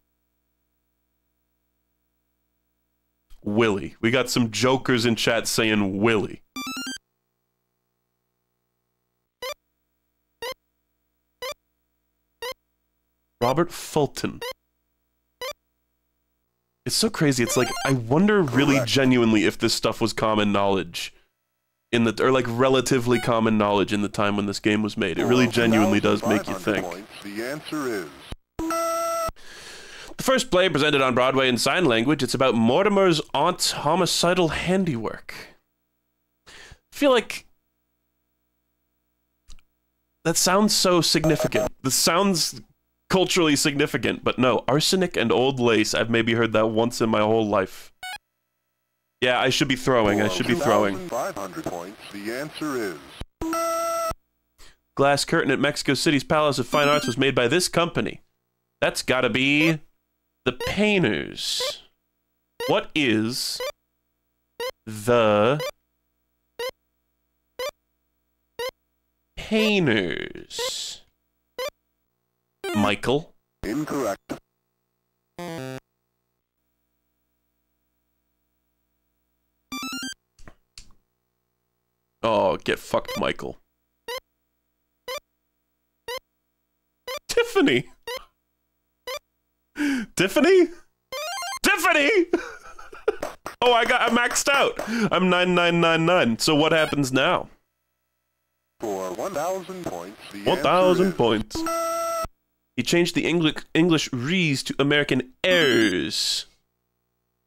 Willie. We got some jokers in chat saying Willie. Robert Fulton. It's so crazy. It's like, I wonder really genuinely if this stuff was common knowledge in the, or like relatively common knowledge in the time when this game was made. It really genuinely does make you think. The answer is... The first play presented on Broadway in sign language, it's about Mortimer's aunt's homicidal handiwork. I feel like that sounds so significant. This sounds culturally significant, but no, arsenic and old lace, I've maybe heard that once in my whole life. Yeah, I should be throwing, I should be throwing. 500 points, the answer is... Glass curtain at Mexico City's Palace of Fine Arts was made by this company. That's gotta be the Painters. What is the Painters? Michael? Incorrect. Oh, get fucked, Michael. Tiffany! Tiffany? Tiffany! Oh, I maxed out! I'm 9999, so what happens now? For 1,000 points, the 1,000 points. He changed the English R's to American R's.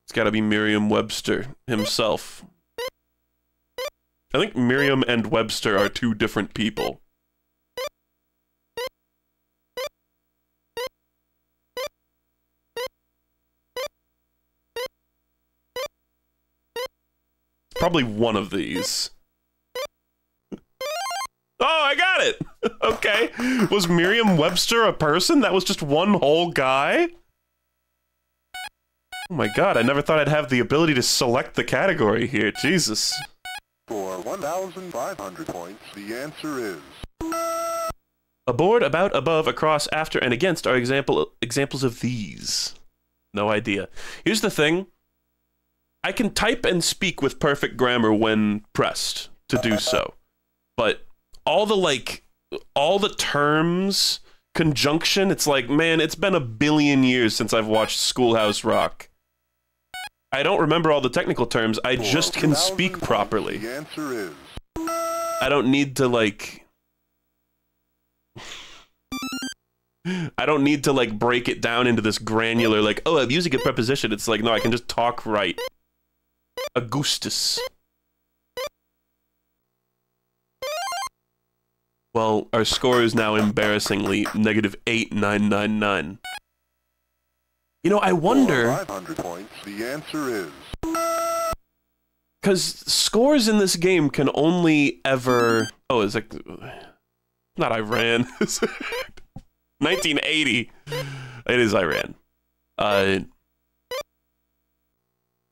It's gotta be Merriam-Webster himself. I think Merriam and Webster are 2 different people. Probably one of these. Oh, I got it! Okay. Was Merriam-Webster a person? That was just one whole guy? Oh my god, I never thought I'd have the ability to select the category here. Jesus. For 1,500 points, the answer is... Aboard, about, above, across, after, and against are examples of these. No idea. Here's the thing. I can type and speak with perfect grammar when pressed to do so. But all the terms, conjunction, it's like, man, it's been a billion years since I've watched Schoolhouse Rock. I don't remember all the technical terms, I just can speak properly. The answer is... I don't need to, like... I don't need to, like, break it down into this granular, like, oh, I'm using a preposition. It's like, no, I can just talk right. Augustus. Well, our score is now embarrassingly -8999. You know, I wonder... 500 points, the answer is... Because scores in this game can only ever... Oh, it's like... Not Iran. 1980. It is Iran.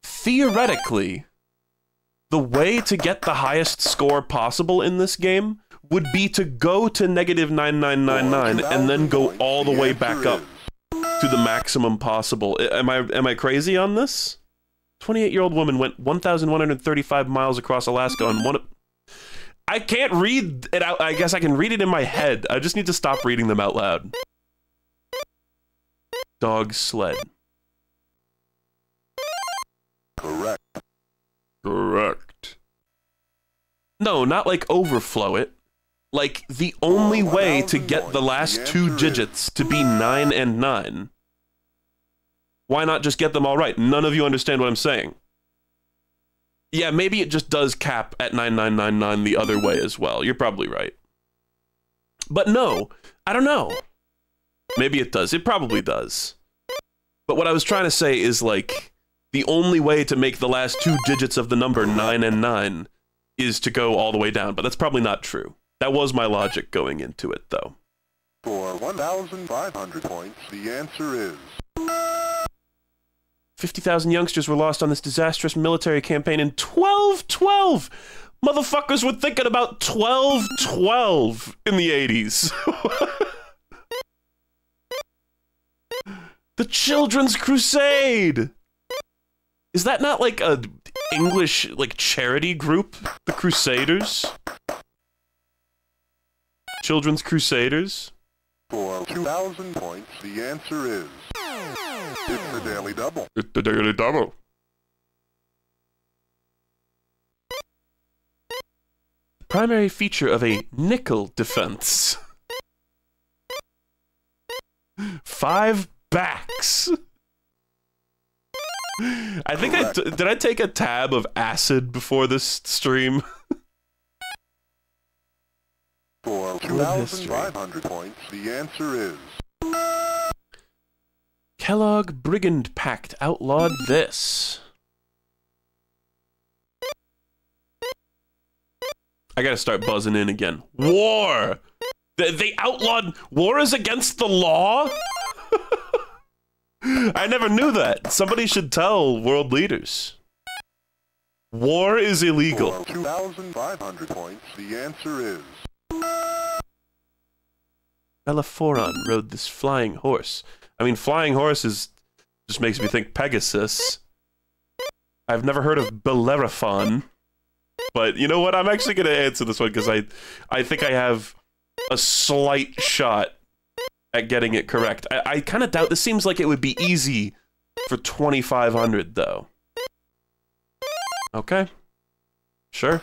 Theoretically, the way to get the highest score possible in this game would be to go to -9999 and then go all the way back up to the maximum possible. Am I crazy on this? 28-year-old woman went 1,135 miles across Alaska on one... I can't read it out. I guess I can read it in my head. I just need to stop reading them out loud. Dog sled. Correct. Correct. No, not like overflow it. Like, the only way to get the last 2 digits to be 9 and 9. Why not just get them all right? None of you understand what I'm saying. Yeah, maybe it just does cap at 9999 the other way as well. You're probably right. But no, I don't know. Maybe it does. It probably does. But what I was trying to say is, like, the only way to make the last 2 digits of the number 9 and 9 is to go all the way down, but that's probably not true. That was my logic going into it, though. For 1,500 points, the answer is 50,000 youngsters were lost on this disastrous military campaign in 1212. Motherfuckers were thinking about 1212 in the 80s. The Children's Crusade. Is that not like a English like charity group? The Crusaders? Children's Crusaders? For 2,000 points, the answer is it's the Daily Double. It's the Daily Double. Primary feature of a nickel defense. 5 backs. I think did I take a tab of acid before this stream? For 2,500 points, the answer is Kellogg Brigand Pact outlawed this. I gotta start buzzing in again. War! They outlawed... War is against the law? I never knew that. Somebody should tell world leaders. War is illegal. For 2,500 points, the answer is Bellephoron rode this flying horse. I mean, flying horses just makes me think Pegasus. I've never heard of Bellerophon. But you know what? I'm actually going to answer this one because I think I have a slight shot at getting it correct. I kind of doubt this seems like it would be easy for 2,500 though. Okay. Sure.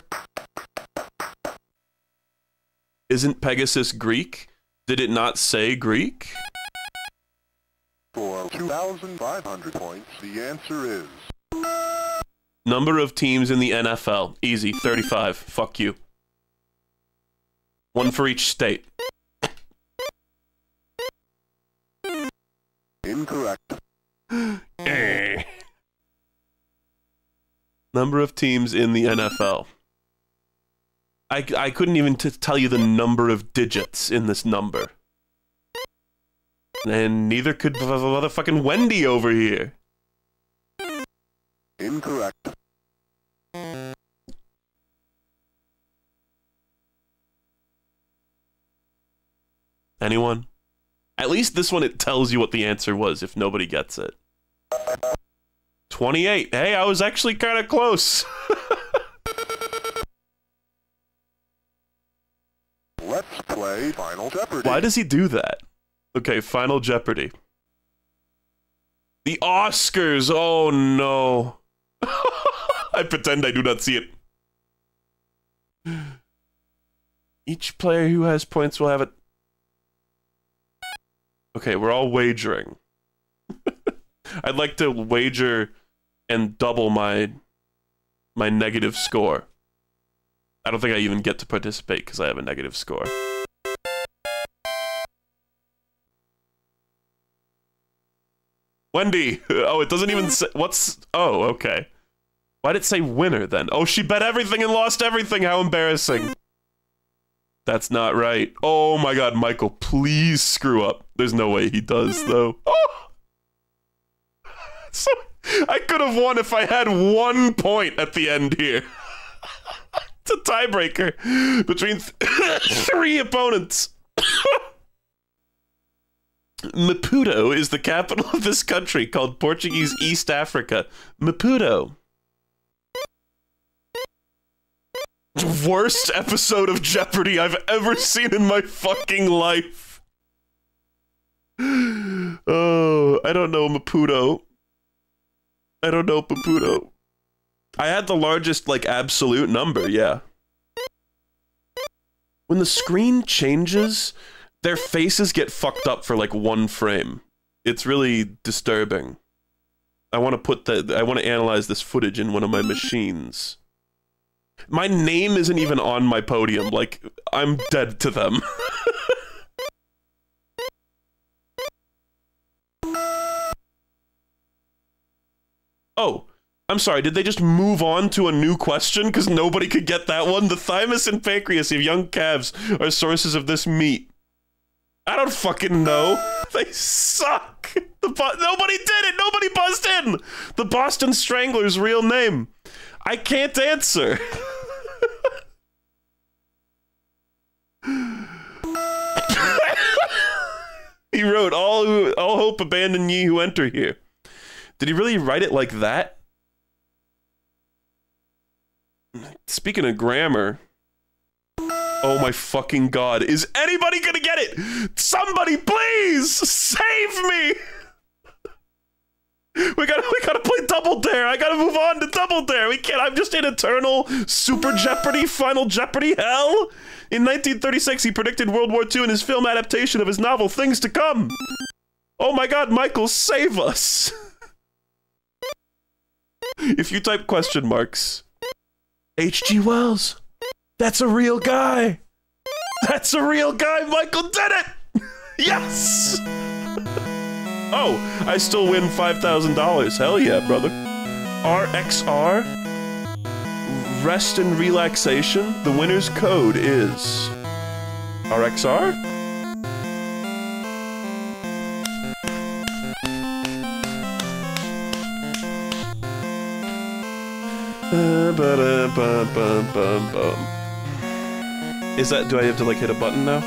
Isn't Pegasus Greek? Did it not say Greek? For 2,500 points, the answer is Number of teams in the NFL. Easy. 35. Fuck you. One for each state. incorrect. Number of teams in the NFL. I couldn't even tell you the number of digits in this number. And neither could motherfucking Wendy over here. Incorrect. Anyone? At least this one, it tells you what the answer was if nobody gets it. 28. Hey, I was actually kind of close. Let's play Final Jeopardy. Why does he do that? Okay, Final Jeopardy. The Oscars! Oh no. I pretend I do not see it. Each player who has points will have it. Okay, we're all wagering. I'd like to wager and double my negative score. I don't think I even get to participate because I have a negative score. Wendy! Oh, it doesn't even say... What's... Oh, okay. Why'd it say winner, then? Oh, she bet everything and lost everything! How embarrassing. That's not right. Oh my god, Michael, please screw up. There's no way he does, though. Oh! So, I could have won if I had 1 point at the end here. It's a tiebreaker between 3 opponents. Maputo is the capital of this country called Portuguese East Africa. Maputo. Worst episode of Jeopardy I've ever seen in my fucking life. Oh, I don't know Maputo. I don't know Maputo. I had the largest, like, absolute number, yeah. When the screen changes, their faces get fucked up for, like, 1 frame. It's really disturbing. I want to analyze this footage in one of my machines. My name isn't even on my podium, like, I'm dead to them. Oh, I'm sorry, did they just move on to a new question because nobody could get that one? The thymus and pancreas of young calves are sources of this meat. I don't fucking know. They suck. Nobody did it. Nobody buzzed in. The Boston Strangler's real name. I can't answer. He wrote, all hope abandon ye who enter here. Did he really write it like that? Speaking of grammar, oh my fucking god, is anybody gonna get it? Somebody please save me! We gotta play Double Dare. I gotta move on to Double Dare. We can't, I'm just in eternal Super Jeopardy, Final Jeopardy hell. In 1936, he predicted World War II in his film adaptation of his novel Things to Come. Oh my god, Michael, save us. If you type question marks, H.G. Wells, that's a real guy. That's a real guy. Michael did it. Yes. Oh, I still win $5,000. Hell yeah, brother. RXR, rest and relaxation. The winner's code is RXR. Is that, do I have to like hit a button now?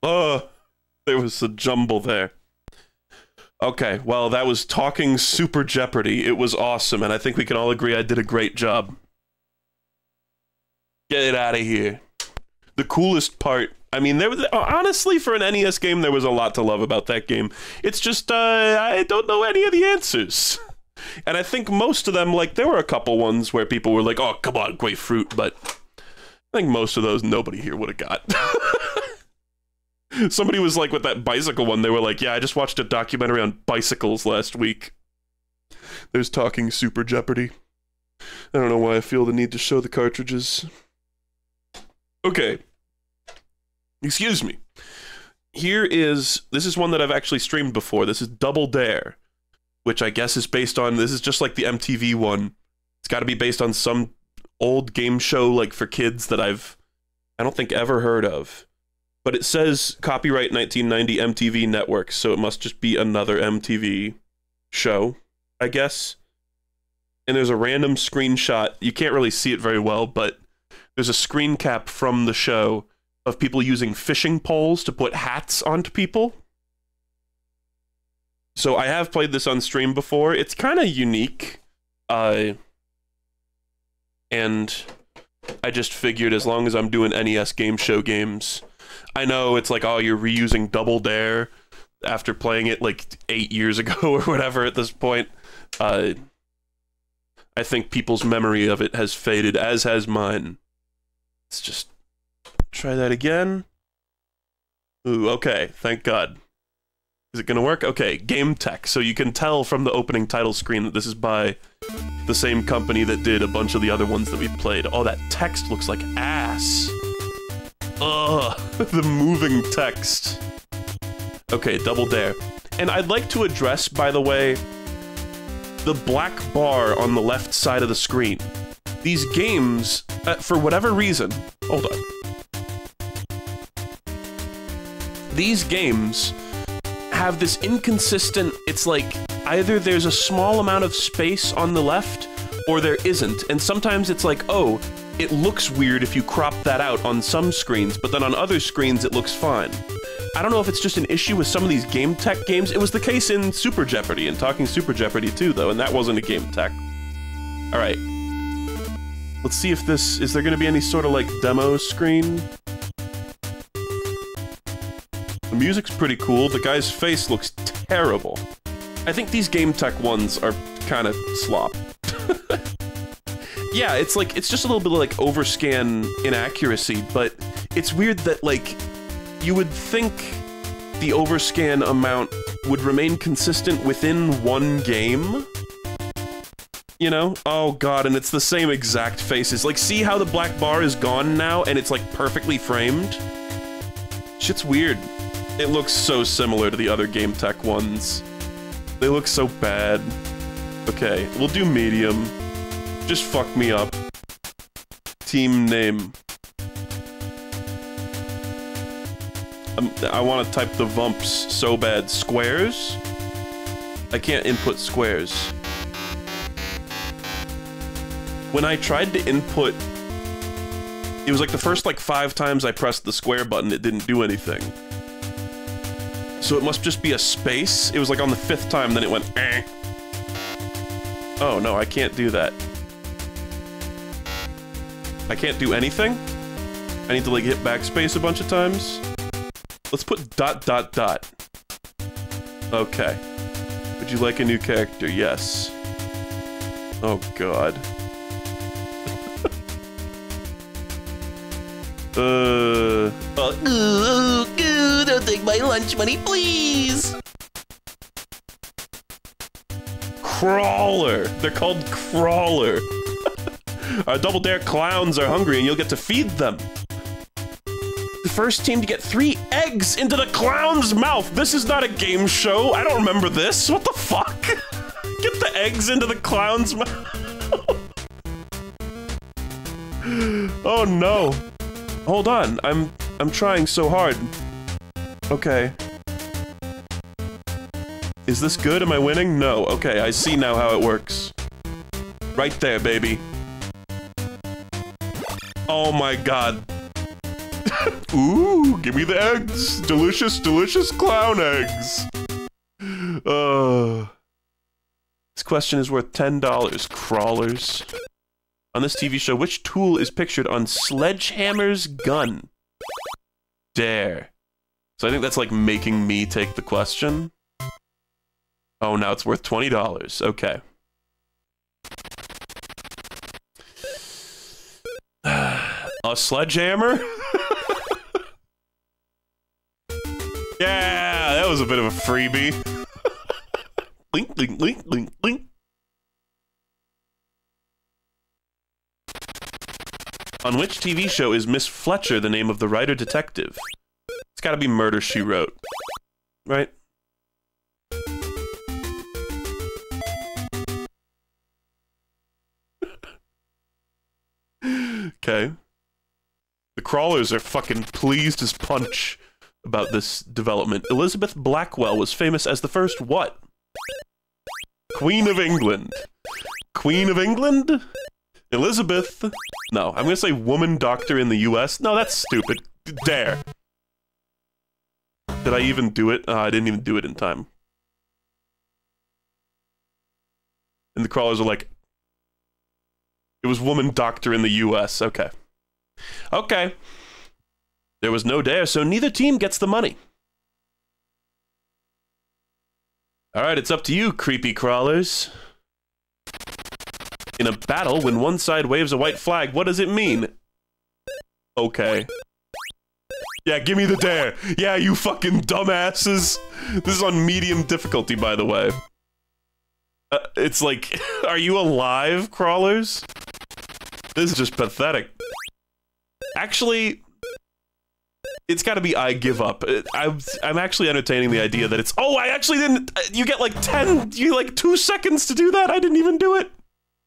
Oh, there was a jumble there. Okay, well that was talking Super Jeopardy. It was awesome, and I think we can all agree I did a great job. Get it out of here. The coolest part, I mean, there was, honestly, for an NES game, there was a lot to love about that game. It's just, I don't know any of the answers. And I think most of them, like, there were a couple ones where people were like, oh, come on, grapefruit, but I think most of those nobody here would have got. Somebody was like, with that bicycle one, they were like, yeah, I just watched a documentary on bicycles last week. There's talking Super Jeopardy. I don't know why I feel the need to show the cartridges. Okay. Excuse me. This is one that I've actually streamed before. This is Double Dare, which I guess is based on, this is just like the MTV one. It's got to be based on some old game show, like, for kids that I don't think ever heard of. But it says copyright 1990 MTV Network, so it must just be another MTV show, I guess. And there's a random screenshot. You can't really see it very well, but there's a screen cap from the show of people using fishing poles to put hats onto people. So I have played this on stream before. It's kind of unique. And I just figured as long as I'm doing NES game show games, I know it's like, oh, you're reusing Double Dare after playing it like 8 years ago or whatever at this point. I think people's memory of it has faded, as has mine. Let's just try that again. Ooh, okay, thank God. Is it gonna work? Okay, Game Tech. So you can tell from the opening title screen that this is by the same company that did a bunch of the other ones that we played. Oh, that text looks like ass. Ugh, the moving text. Okay, Double Dare. And I'd like to address, by the way, the black bar on the left side of the screen. These games, for whatever reason, hold on. These games have this inconsistent, it's like, either there's a small amount of space on the left, or there isn't. And sometimes it's like, oh, it looks weird if you crop that out on some screens, but then on other screens it looks fine. I don't know if it's just an issue with some of these Game Tech games. It was the case in Super Jeopardy, and talking Super Jeopardy too, though, and that wasn't a Game Tech. Alright. Let's see if this... Is there gonna be any sort of, like, demo screen? The music's pretty cool. The guy's face looks terrible. I think these Game Tech ones are kind of slop. Yeah, it's like, it's just a little bit of, like, overscan inaccuracy, but it's weird that, like, you would think the overscan amount would remain consistent within one game? You know? Oh god, and it's the same exact faces. Like, see how the black bar is gone now, and it's, like, perfectly framed? Shit's weird. It looks so similar to the other Game Tech ones. They look so bad. Okay, we'll do medium. Just fuck me up. Team name. I want to type the vumps so bad. Squares? I can't input squares. When I tried to input... It was like the first, like, 5 times I pressed the square button, it didn't do anything. So it must just be a space. It was like on the 5th time, then it went, eh. Oh, no, I can't do that. I can't do anything? I need to, like, hit backspace a bunch of times? Let's put dot dot dot. Okay. Would you like a new character? Yes. Oh, God. Don't take my lunch money, please! Crawler! They're called Crawler. Our Double Dare clowns are hungry and you'll get to feed them. The first team to get 3 eggs into the clown's mouth! This is not a game show! I don't remember this! What the fuck? Get the eggs into the clown's mouth! Oh no! Hold on, I'm trying so hard. Okay. Is this good? Am I winning? No. Okay, I see now how it works. Right there, baby. Oh my god. Ooh, give me the eggs! Delicious, delicious clown eggs! This question is worth $10. Crawlers. On this TV show, which tool is pictured on Sledgehammer's gun? Dare. So I think that's like making me take the question. Oh, now it's worth $20. Okay. A sledgehammer? Yeah, that was a bit of a freebie. Link, link, link, link, link. On which TV show is Miss Fletcher the name of the writer-detective? It's gotta be Murder, She Wrote. Right? Okay. The crawlers are fucking pleased as punch about this development. Elizabeth Blackwell was famous as the first what? Queen of England. Queen of England? Elizabeth? No, I'm gonna say woman doctor in the US. No, that's stupid. Dare. Did I even do it? I didn't even do it in time. And the crawlers are like, it was woman doctor in the US. Okay. Okay. There was no dare, so neither team gets the money. Alright, it's up to you, creepy crawlers. In a battle, when one side waves a white flag, what does it mean? Okay. Yeah, give me the dare. Yeah, you fucking dumbasses. This is on medium difficulty, by the way. It's like, are you alive, crawlers? This is just pathetic. Actually, it's gotta be I give up. I'm actually entertaining the idea that it's, oh, I actually didn't, you get like 2 seconds to do that? I didn't even do it.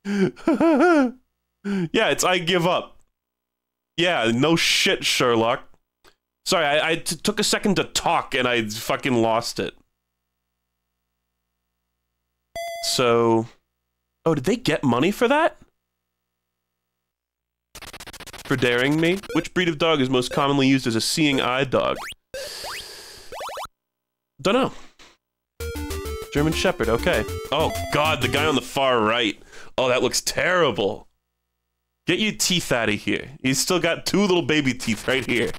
Yeah, it's I give up. Yeah, no shit, Sherlock. Sorry, I took a second to talk and I fucking lost it. So... Oh, did they get money for that? For daring me? Which breed of dog is most commonly used as a seeing eye dog? Dunno. German Shepherd, okay. Oh god, the guy on the far right. Oh, that looks terrible. Get your teeth out of here. He's still got 2 little baby teeth right here.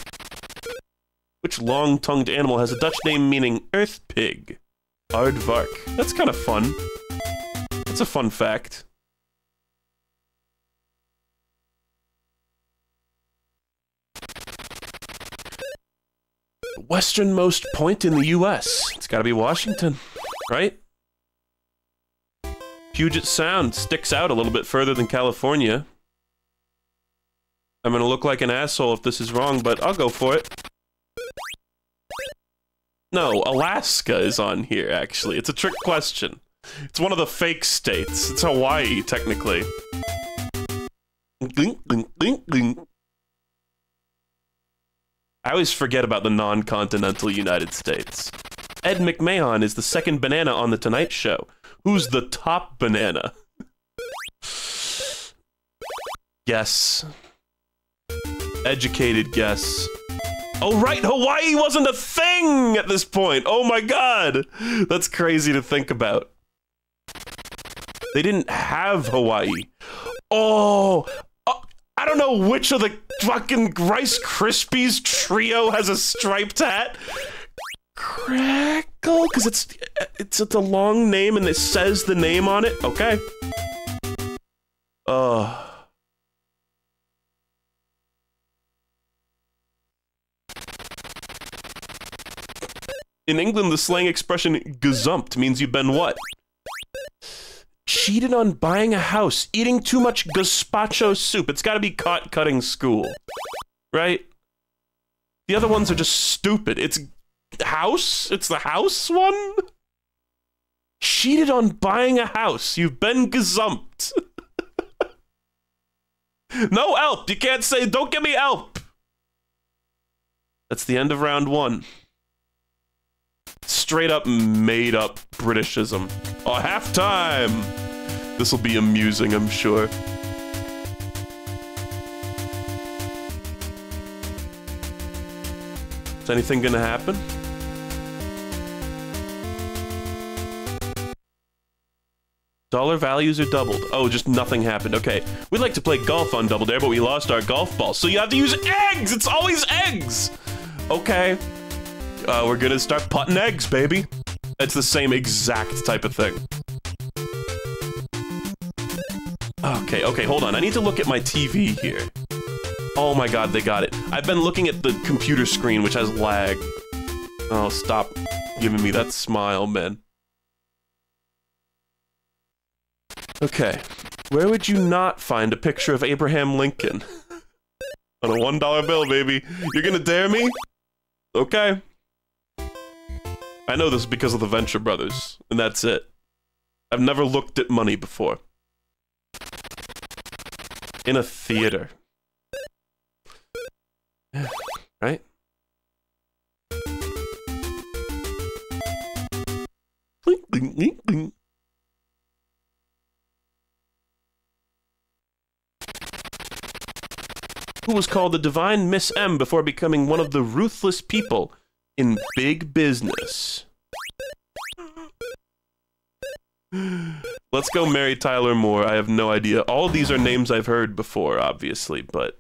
Which long-tongued animal has a Dutch name meaning earth pig? Aardvark. That's kind of fun. That's a fun fact. The westernmost point in the US. It's gotta be Washington, right? Puget Sound sticks out a little bit further than California. I'm gonna look like an asshole if this is wrong, but I'll go for it. No, Alaska is on here, actually. It's a trick question. It's one of the fake states. It's Hawaii, technically. Glink, glink, glink, glink. I always forget about the non-continental United States. Ed McMahon is the second banana on The Tonight Show. Who's the top banana? Guess. Educated guess. Oh, right! Hawaii wasn't a thing at this point! Oh my god! That's crazy to think about. They didn't have Hawaii. Oh! I don't know which of the fucking Rice Krispies trio has a striped hat. Crackle? Because it's a long name and it says the name on it? Okay. In England, the slang expression gazumped means you've been what? Cheated on buying a house, eating too much gazpacho soup. It's gotta be caught cutting school. Right? The other ones are just stupid. It's house? It's the house one? Cheated on buying a house. You've been gazumped. No help. You can't say, don't give me help. That's the end of round one. Straight up made up Britishism. Oh, halftime! This'll be amusing, I'm sure. Is anything gonna happen? Dollar values are doubled. Oh, just nothing happened. Okay. We'd like to play golf on Double Dare, but we lost our golf ball. So you have to use eggs! It's always eggs! Okay. We're gonna start putting eggs, baby. It's the same exact type of thing. Okay, hold on. I need to look at my TV here. Oh my god, they got it. I've been looking at the computer screen, which has lag. Oh, stop giving me that smile, man. Okay. Where would you not find a picture of Abraham Lincoln? On a $1 bill, baby. You're gonna dare me? Okay. I know this because of the Venture Brothers, and that's it. I've never looked at money before. In a theater. Right? Blink, blink, blink, blink. Who was called the Divine Miss M before becoming one of the ruthless people in big business? Let's go Mary Tyler Moore. I have no idea. All of these are names I've heard before, obviously, but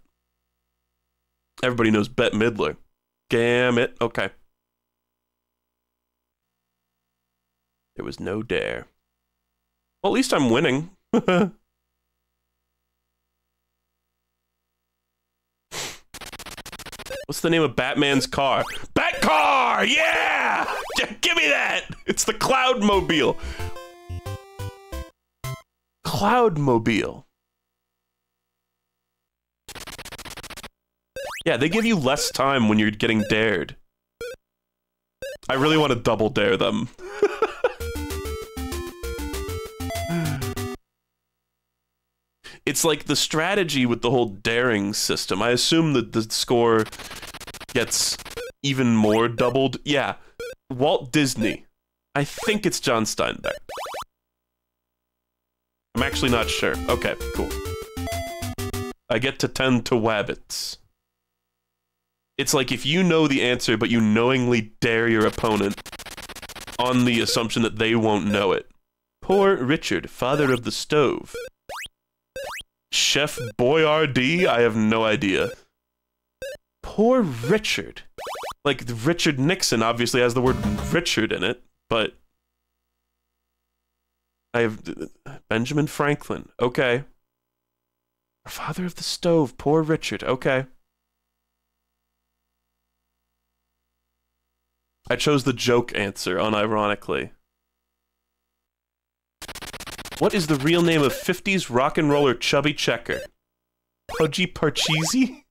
everybody knows Bette Midler. Damn it. Okay. There was no dare. Well, at least I'm winning. What's the name of Batman's car? Batcar! Yeah! Give me that! It's the Cloudmobile. Cloudmobile. Yeah, they give you less time when you're getting dared. I really want to double dare them. It's like the strategy with the whole daring system. I assume that the score gets even more doubled. Yeah, Walt Disney. I think it's John Steinbeck. I'm actually not sure. Okay, cool. I get to tend to wabbits. It's like if you know the answer, but you knowingly dare your opponent on the assumption that they won't know it. Poor Richard, father of the stove. Chef Boyardee? I have no idea. Poor Richard. Like, Richard Nixon obviously has the word Richard in it, but... I have... Benjamin Franklin. Okay. Father of the stove. Poor Richard. Okay. I chose the joke answer, unironically. What is the real name of 50s rock and roller Chubby Checker? Pudgy Parcheesi?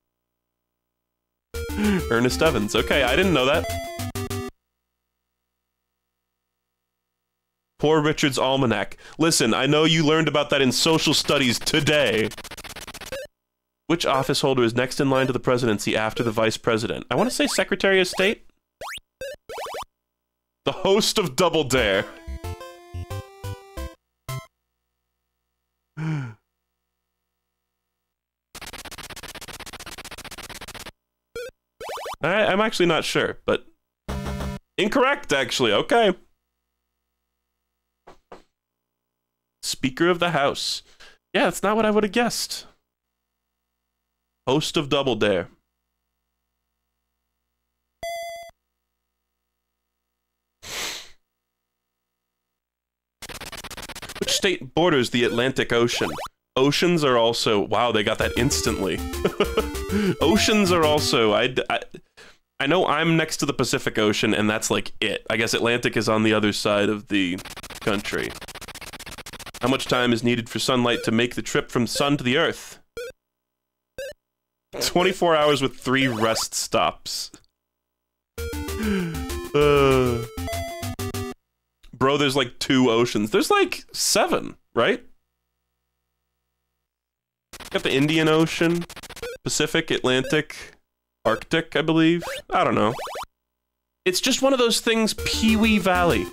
Ernest Evans. Okay, I didn't know that. Poor Richard's Almanac. Listen, I know you learned about that in social studies today. Which office holder is next in line to the presidency after the vice president? I want to say Secretary of State. The host of Double Dare. I'm actually not sure, but... Incorrect, actually. Okay. Speaker of the House. Yeah, that's not what I would have guessed. Host of Double Dare. Which state borders the Atlantic Ocean? Oceans are also... Wow, they got that instantly. Oceans are also... I know I'm next to the Pacific Ocean, and that's like it. I guess Atlantic is on the other side of the country. How much time is needed for sunlight to make the trip from sun to the Earth? 24 hours with 3 rest stops. Bro, there's like 2 oceans. There's like 7, right? Got the Indian Ocean, Pacific, Atlantic, Arctic, I believe. I don't know. It's just one of those things, Pee-wee Valley.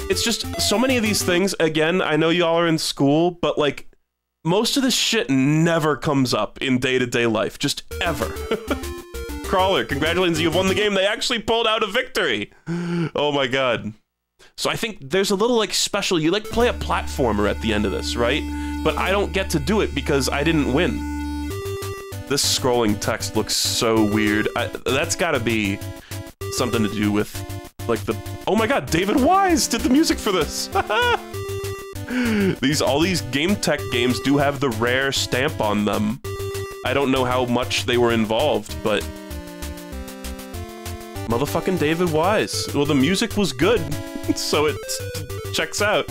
It's just so many of these things, again, I know y'all are in school, but like, most of this shit never comes up in day-to-day life, just ever. Crawler, congratulations, you've won the game. They actually pulled out a victory. Oh my god. So I think there's a little like special, you like play a platformer at the end of this, right? But I don't get to do it because I didn't win. This scrolling text looks so weird. That's gotta be something to do with, like, the... Oh my god, David Wise did the music for this! All these game tech games do have the rare stamp on them. I don't know how much they were involved, but... Motherfucking David Wise. Well, the music was good, so it checks out.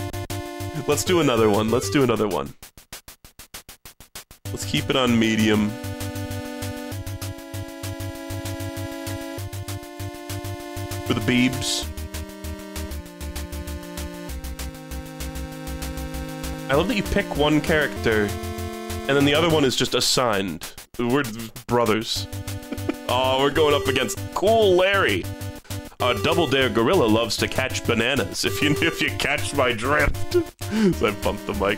Let's do another one. Let's do another one. Let's keep it on medium. For the Beebs. I love that you pick one character, and then the other one is just assigned. We're brothers. Oh, we're going up against Cool Larry. A Double Dare gorilla loves to catch bananas, if you catch my drift. So I bumped the mic.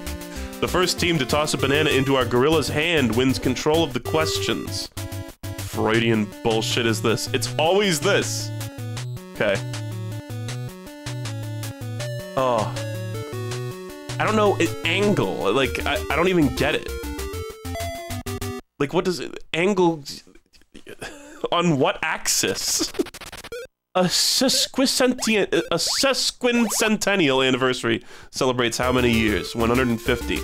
The first team to toss a banana into our gorilla's hand wins control of the questions. Freudian bullshit is this? It's always this. Okay. Oh. I don't know, angle, like, I don't even get it. Like, what does it, angle, on what axis? A sesquicentennial anniversary celebrates how many years? 150.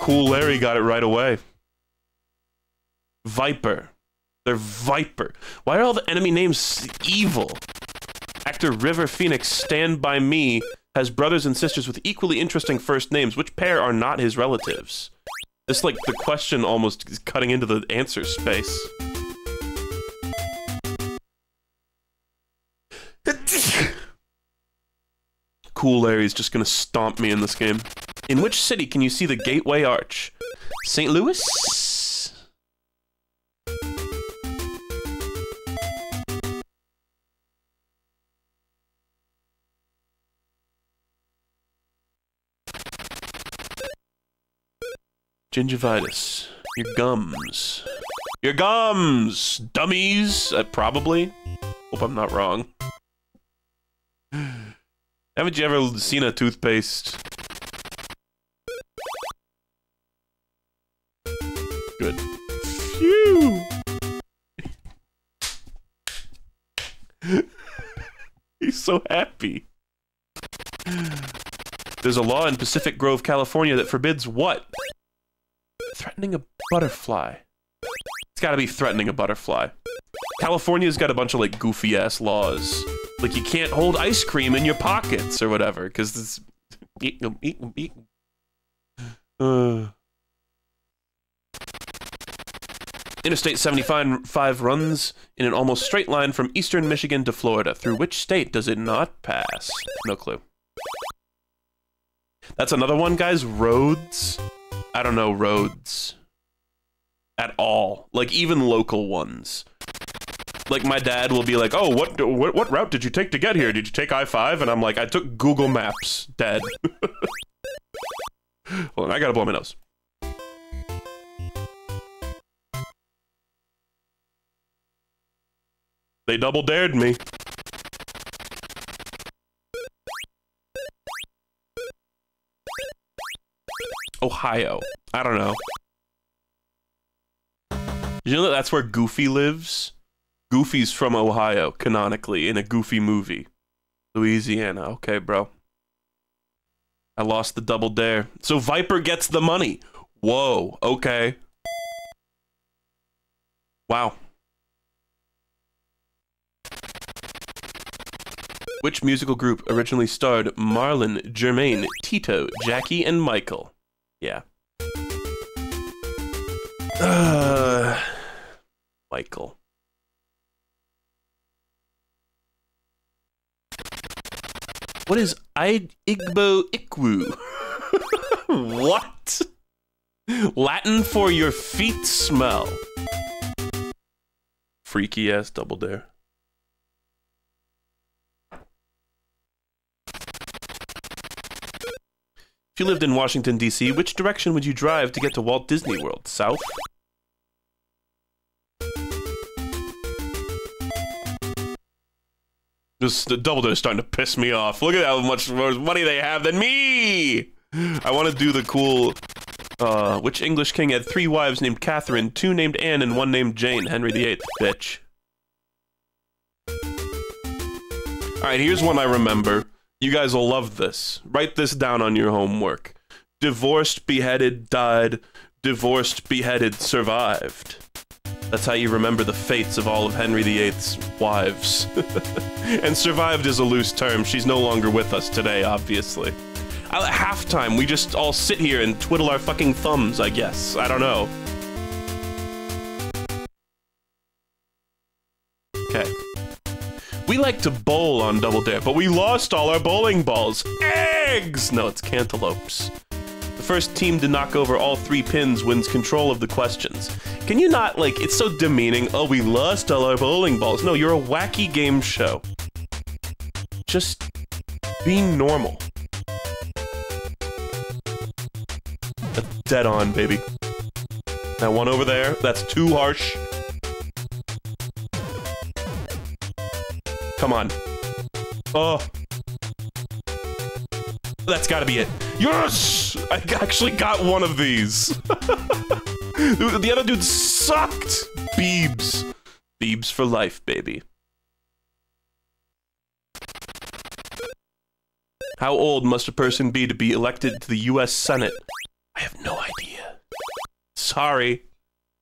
Cool Larry got it right away. Viper. They're Viper. Why are all the enemy names evil? Actor River Phoenix, Stand By Me, has brothers and sisters with equally interesting first names. Which pair are not his relatives? This, like, the question almost is cutting into the answer space. Cool Larry's just gonna stomp me in this game. In which city can you see the Gateway Arch? St. Louis? Gingivitis. Your gums. Your gums! Dummies! Probably. Hope I'm not wrong. Haven't you ever seen a toothpaste? Good. Phew! He's so happy. There's a law in Pacific Grove, California that forbids what? Threatening a butterfly. It's gotta be threatening a butterfly. California's got a bunch of, like, goofy-ass laws. Like, you can't hold ice cream in your pockets or whatever, because it's... Interstate 75 runs in an almost straight line from eastern Michigan to Florida. Through which state does it not pass? No clue. That's another one, guys. Roads. I don't know roads at all. Like, even local ones. Like, my dad will be like, oh, what route did you take to get here? Did you take I-5? And I'm like, I took Google Maps, Dad. Hold on, I gotta blow my nose. They double dared me. Ohio. I don't know. You know that that's where Goofy lives? Goofy's from Ohio, canonically, in a Goofy movie. Louisiana. Okay, bro. I lost the double dare. So Viper gets the money. Whoa, okay. Wow. Which musical group originally starred Marlon, Jermaine, Tito, Jackie, and Michael? Yeah. Michael. What is Igbo Ikwu? What? Latin for your feet smell. Freaky ass double dare. If you lived in Washington, D.C., which direction would you drive to get to Walt Disney World? South? This the double dare is starting to piss me off. Look at how much more money they have than me! I want to do the cool... which English king had 3 wives named Catherine, 2 named Anne, and 1 named Jane? Henry VIII, bitch. Alright, here's one I remember. You guys will love this. Write this down on your homework. Divorced, beheaded, died. Divorced, beheaded, survived. That's how you remember the fates of all of Henry VIII's wives. And survived is a loose term. She's no longer with us today, obviously. At halftime, we just all sit here and twiddle our fucking thumbs, I guess. I don't know. Okay. We like to bowl on Double Dare, but we lost all our bowling balls. Eggs! No, it's cantaloupes. The first team to knock over all 3 pins wins control of the questions. Can you not, like, it's so demeaning. Oh, we lost all our bowling balls. No, you're a wacky game show. Just be normal. That's dead on, baby. That one over there, that's too harsh. Come on. Oh. That's gotta be it. Yes! I actually got one of these. The other dude sucked. Beebs. Beebs for life, baby. How old must a person be to be elected to the US Senate? I have no idea. Sorry.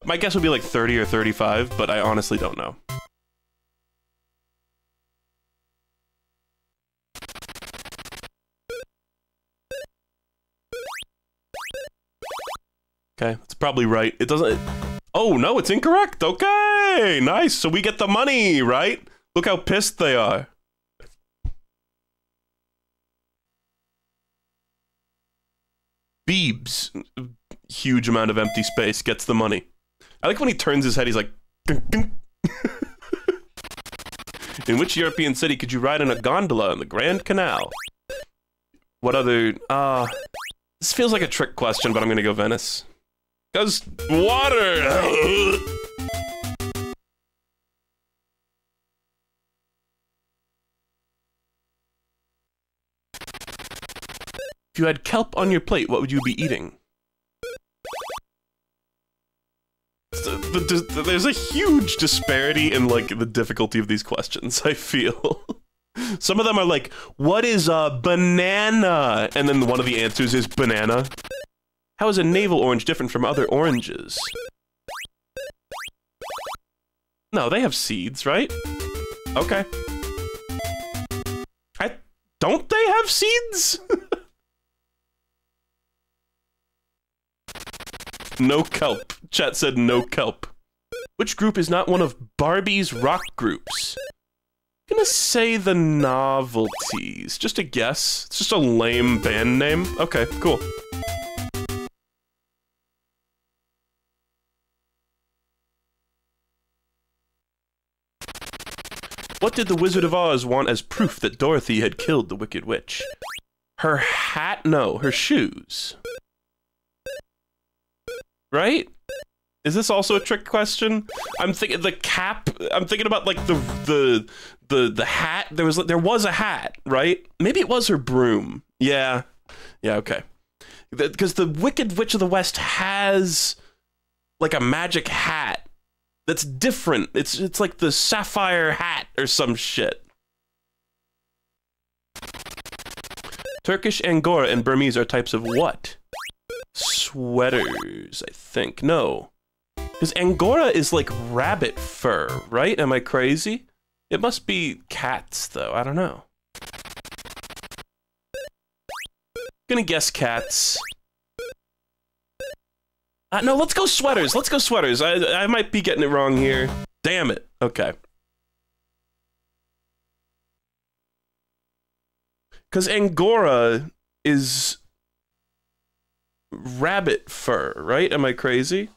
My guess would be like 30 or 35, but I honestly don't know. Okay, that's probably right. It doesn't... Oh, no, it's incorrect. Okay, nice. So we get the money, right? Look how pissed they are. Beebs. Huge amount of empty space gets the money. I like when he turns his head, he's like... In which European city could you ride in a gondola in the Grand Canal? What other... This feels like a trick question, but I'm gonna go Venice. Because water! If you had kelp on your plate, what would you be eating? There's a huge disparity in, like, the difficulty of these questions, I feel. Some of them are like, what is a banana? And then one of the answers is banana. How is a navel orange different from other oranges? No, they have seeds, right? Okay. Don't they have seeds? No kelp. Chat said no kelp. Which group is not one of Barbie's rock groups? Gonna say the Novelties. Just a guess. It's just a lame band name. Okay, cool. What did the Wizard of Oz want as proof that Dorothy had killed the Wicked Witch? Her hat? No, her shoes. Right? Is this also a trick question? I'm thinking the cap. I'm thinking about like the hat. There was a hat, right? Maybe it was her broom. Yeah, okay. Because the Wicked Witch of the West has like a magic hat that's different. It's like the sapphire hat or some shit. Turkish, Angora, and Burmese are types of what? Sweaters, I think. No. Because Angora is like rabbit fur, right? Am I crazy? It must be cats, though. I don't know. Gonna guess cats. No, let's go sweaters. Let's go sweaters. I might be getting it wrong here. Damn it. Okay. Because Angora is rabbit fur, right? Am I crazy?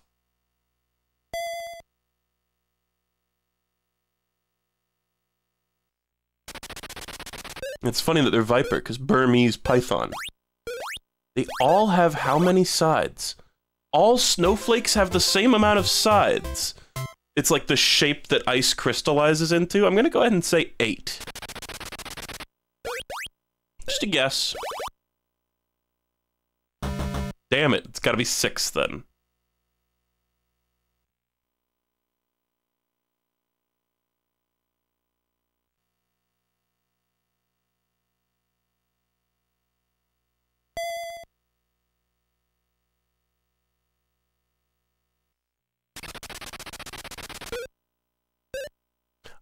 It's funny that they're viper, because Burmese python. They all have how many sides? All snowflakes have the same amount of sides. It's like the shape that ice crystallizes into. I'm gonna go ahead and say 8. Just a guess. Damn it, it's gotta be 6 then.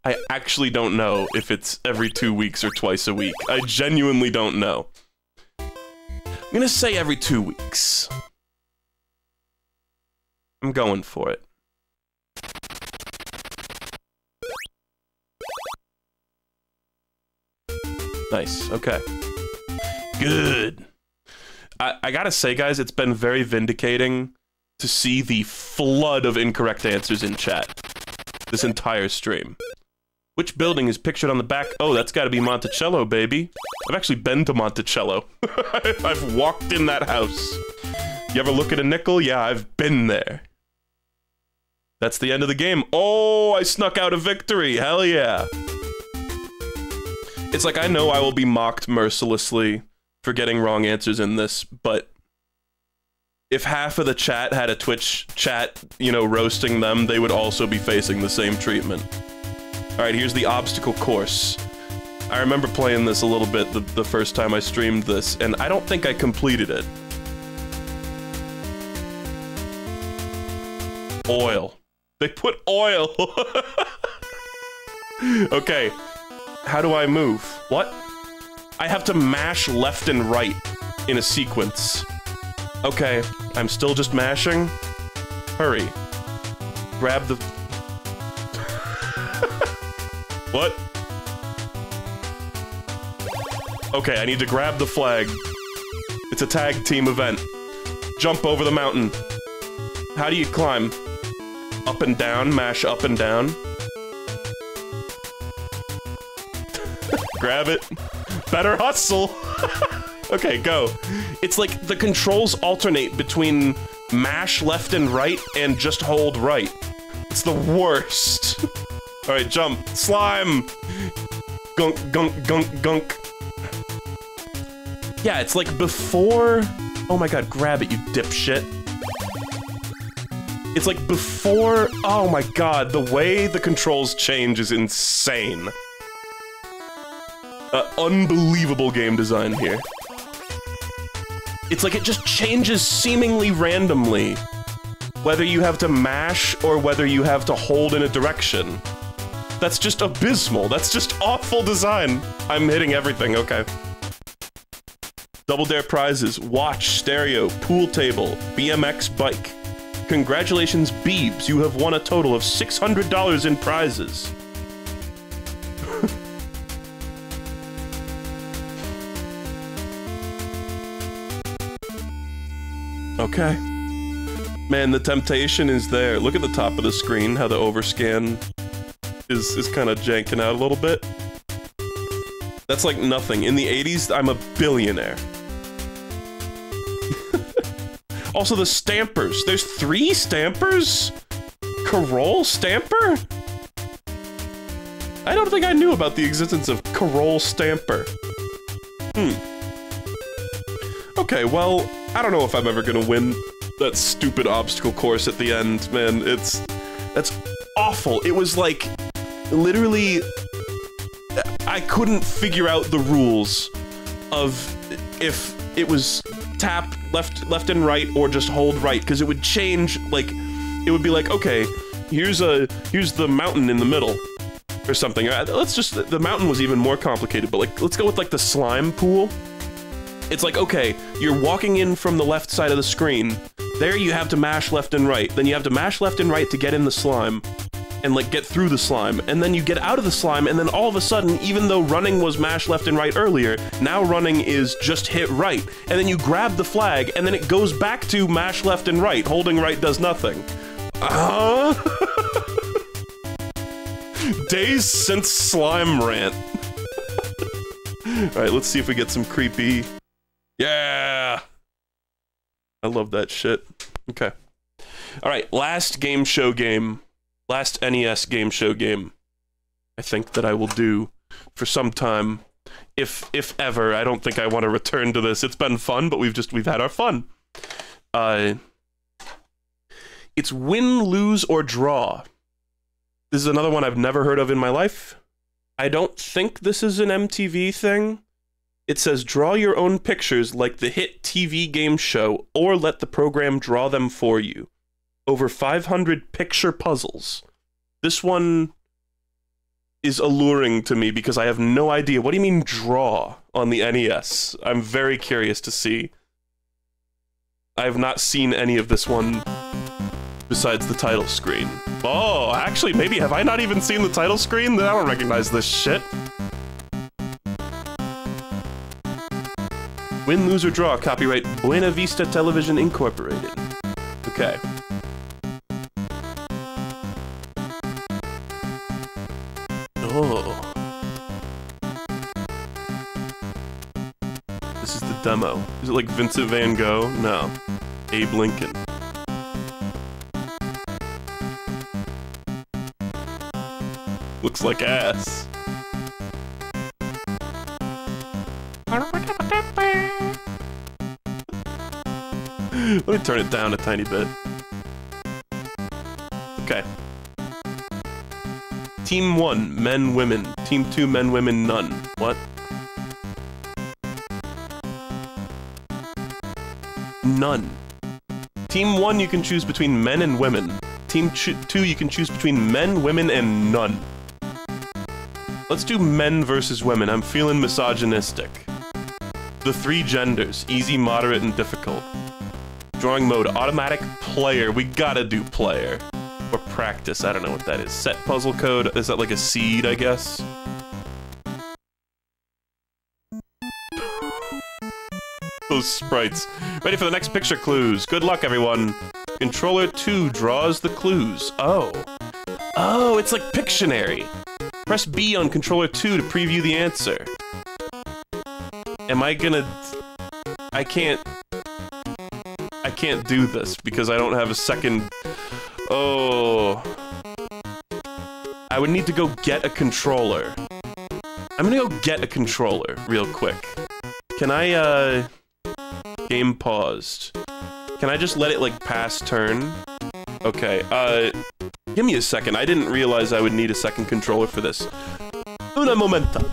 I actually don't know if it's every 2 weeks or twice a week. I genuinely don't know. I'm gonna say every 2 weeks. I'm going for it. Nice, okay. Good. I gotta say, guys, it's been very vindicating to see the flood of incorrect answers in chat. This entire stream. Which building is pictured on the back? Oh, that's gotta be Monticello, baby. I've actually been to Monticello. I've walked in that house. You ever look at a nickel? Yeah, I've been there. That's the end of the game. Oh, I snuck out a victory. Hell yeah. It's like, I know I will be mocked mercilessly for getting wrong answers in this, but if half of the chat had a Twitch chat, you know, roasting them, they would also be facing the same treatment. Alright, here's the obstacle course. I remember playing this a little bit the first time I streamed this, and I don't think I completed it. Oil. They put oil! Okay. How do I move? What? I have to mash left and right in a sequence. Okay, I'm still just mashing. Hurry. Grab the... What? Okay, I need to grab the flag. It's a tag team event. Jump over the mountain. How do you climb? Up and down, mash up and down. Grab it. Better hustle. Okay, go. It's like the controls alternate between mash left and right and just hold right. It's the worst. Alright, jump. Slime! Gunk, gunk, gunk, gunk. Yeah, it's like before... Oh my god, grab it, you dipshit. It's like before... Oh my god, the way the controls change is insane. Unbelievable game design here. It's like it just changes seemingly randomly. Whether you have to mash or whether you have to hold in a direction. That's just abysmal. That's just awful design. I'm hitting everything, okay. Double Dare prizes, watch, stereo, pool table, BMX bike. Congratulations, Beebs, you have won a total of $600 in prizes. Okay. Man, the temptation is there. Look at the top of the screen, how the overscan is kind of janking out a little bit. That's like nothing. In the 80s, I'm a billionaire. Also, the stampers. There's 3 stampers? Carole Stamper? I don't think I knew about the existence of Carole Stamper. Okay, well, I don't know if I'm ever gonna win that stupid obstacle course at the end, man. That's awful. It was like, literally, I couldn't figure out the rules of if it was tap left and right or just hold right, because it would change, like, it would be like, okay, here's the mountain in the middle or something. The mountain was even more complicated, but like, let's go with like the slime pool. It's like, okay, you're walking in from the left side of the screen. There you have to mash left and right. Then you have to mash left and right to get in the slime and like get through the slime. And then you get out of the slime, and then all of a sudden, even though running was mash left and right earlier, now running is just hit right. And then you grab the flag, and then it goes back to mash left and right. Holding right does nothing. Days since slime rant. Alright, let's see if we get some creepy... Yeah! I love that shit. Okay. Alright, last game show game. Last NES game show game. I think that I will do for some time. If ever. I don't think I want to return to this. It's been fun, but we've had our fun. It's win, lose, or draw. This is another one I've never heard of in my life. I don't think this is an MTV thing. It says, draw your own pictures like the hit TV game show, or let the program draw them for you. Over 500 picture puzzles. This one is alluring to me because I have no idea. What do you mean, draw, on the NES? I'm very curious to see. I have not seen any of this one besides the title screen. Oh, actually, maybe have I not even seen the title screen? I don't recognize this shit. Win, lose, or draw. Copyright Buena Vista Television Incorporated. Okay. Oh. This is the demo. Is it like Vincent Van Gogh? No. Abe Lincoln. Looks like ass. Let me turn it down a tiny bit. Okay. Team 1, men, women. Team 2, men, women, none. What? None. Team 1, you can choose between men and women. Team 2, you can choose between men, women, and none. Let's do men versus women. I'm feeling misogynistic. The 3 genders. Easy, moderate, and difficult. Drawing mode. Automatic player. We gotta do player. Or practice. I don't know what that is. Set puzzle code. Is that like a seed, I guess? Those sprites. Ready for the next picture clues. Good luck, everyone. Controller 2 draws the clues. Oh. Oh, it's like Pictionary. Press B on controller 2 to preview the answer. Am I gonna... I can't do this because I don't have a second... Oh... I would need to go get a controller. I'm gonna go get a controller real quick. Can I, game paused. Can I just let it, like, pass turn? Okay, give me a second. I didn't realize I would need a second controller for this. Una momenta.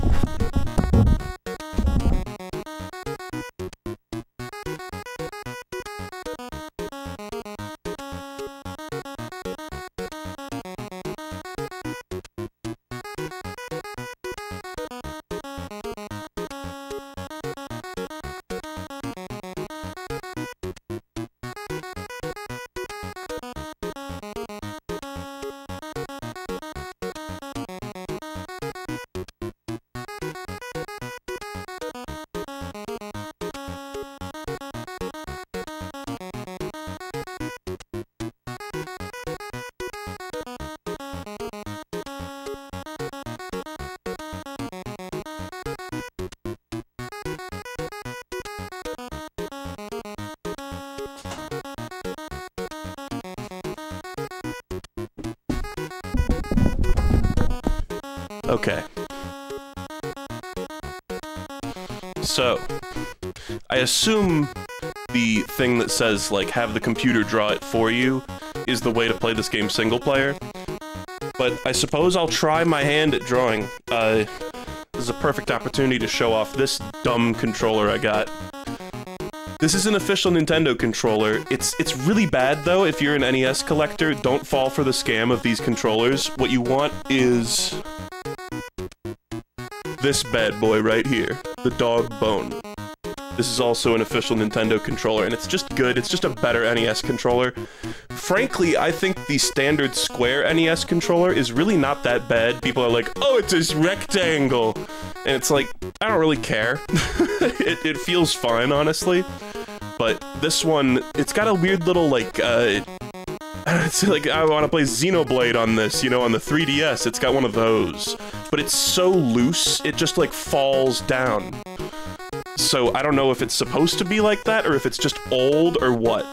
Okay. So, I assume the thing that says, like, have the computer draw it for you is the way to play this game single player. But I suppose I'll try my hand at drawing. This is a perfect opportunity to show off this dumb controller I got. This is an official Nintendo controller. It's really bad, though, if you're an NES collector. Don't fall for the scam of these controllers. What you want is this bad boy right here, the dog bone. This is also an official Nintendo controller, and it's just good. It's just a better NES controller. Frankly, I think the standard square NES controller is really not that bad. People are like, oh, it's this rectangle. And it's like, I don't really care. it feels fine, honestly. But this one, it's got a weird little, like, it's like, I want to play Xenoblade on this, you know, on the 3DS. It's got one of those. But it's so loose, it just, like, falls down. So I don't know if it's supposed to be like that, or if it's just old, or what.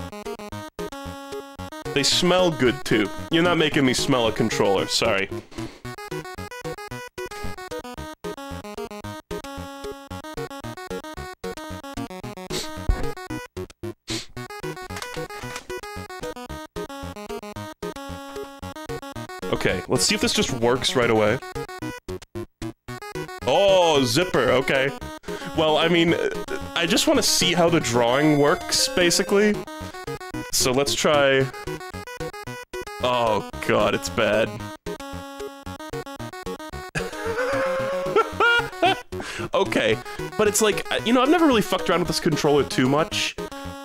They smell good, too. You're not making me smell a controller, sorry. Okay, let's see if this just works right away. Oh, zipper, okay. Well, I mean, I just want to see how the drawing works, basically. So let's try... Oh, God, it's bad. Okay, but it's like, you know, I've never really fucked around with this controller too much.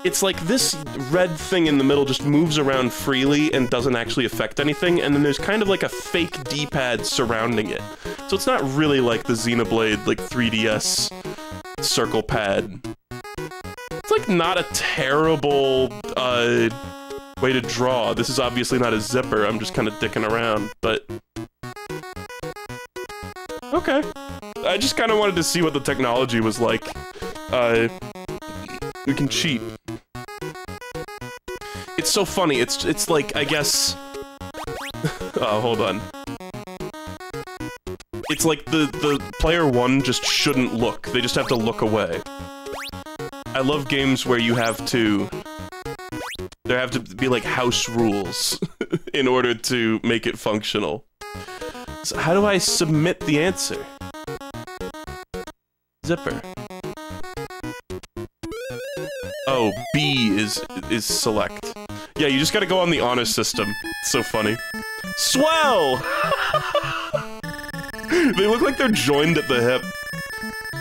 It's like this red thing in the middle just moves around freely and doesn't actually affect anything, and then there's kind of like a fake D-pad surrounding it. So it's not really like the Xenoblade, like, 3DS circle pad. It's like not a terrible, way to draw. This is obviously not a zipper, I'm just kind of dicking around, but... Okay. I just kind of wanted to see what the technology was like. We can cheat. It's so funny, it's like, I guess... Oh, hold on. It's like the player one just shouldn't look, they just have to look away. I love games where you have to... There have to be, like, house rules in order to make it functional. So how do I submit the answer? Zipper. Oh, B is select. Yeah, you just gotta go on the honor system. It's so funny. Swell! They look like they're joined at the hip.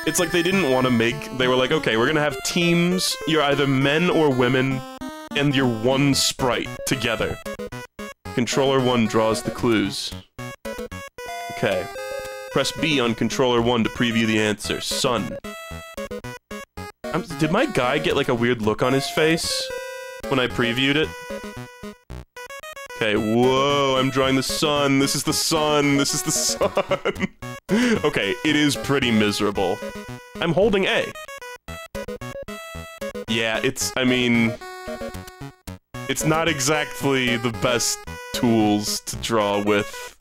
It's like they didn't want to make... They were like, okay, we're gonna have teams. You're either men or women, and you're one sprite together. Controller 1 draws the clues. Okay. Press B on controller 1 to preview the answer. Sun. Did my guy get like a weird look on his face when I previewed it? Okay, whoa, I'm drawing the sun. This is the sun. This is the sun. Okay, it is pretty miserable. I'm holding A. Yeah, I mean... It's not exactly the best tools to draw with.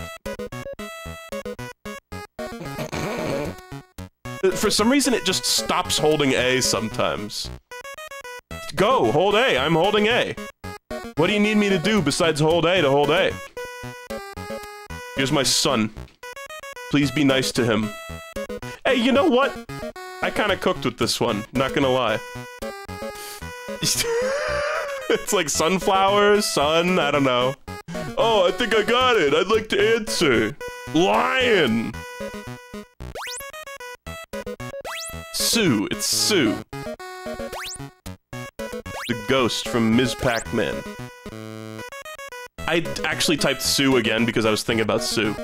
For some reason, it just stops holding A sometimes. Go, hold A, I'm holding A. What do you need me to do besides hold A to hold A? Here's my son. Please be nice to him. Hey, you know what? I kinda cooked with this one, not gonna lie. It's like sunflowers, sun, I don't know. Oh, I think I got it. I'd like to answer. Lion! Sue, it's Sue. The ghost from Ms. Pac-Man. I actually typed Sue again because I was thinking about Sue.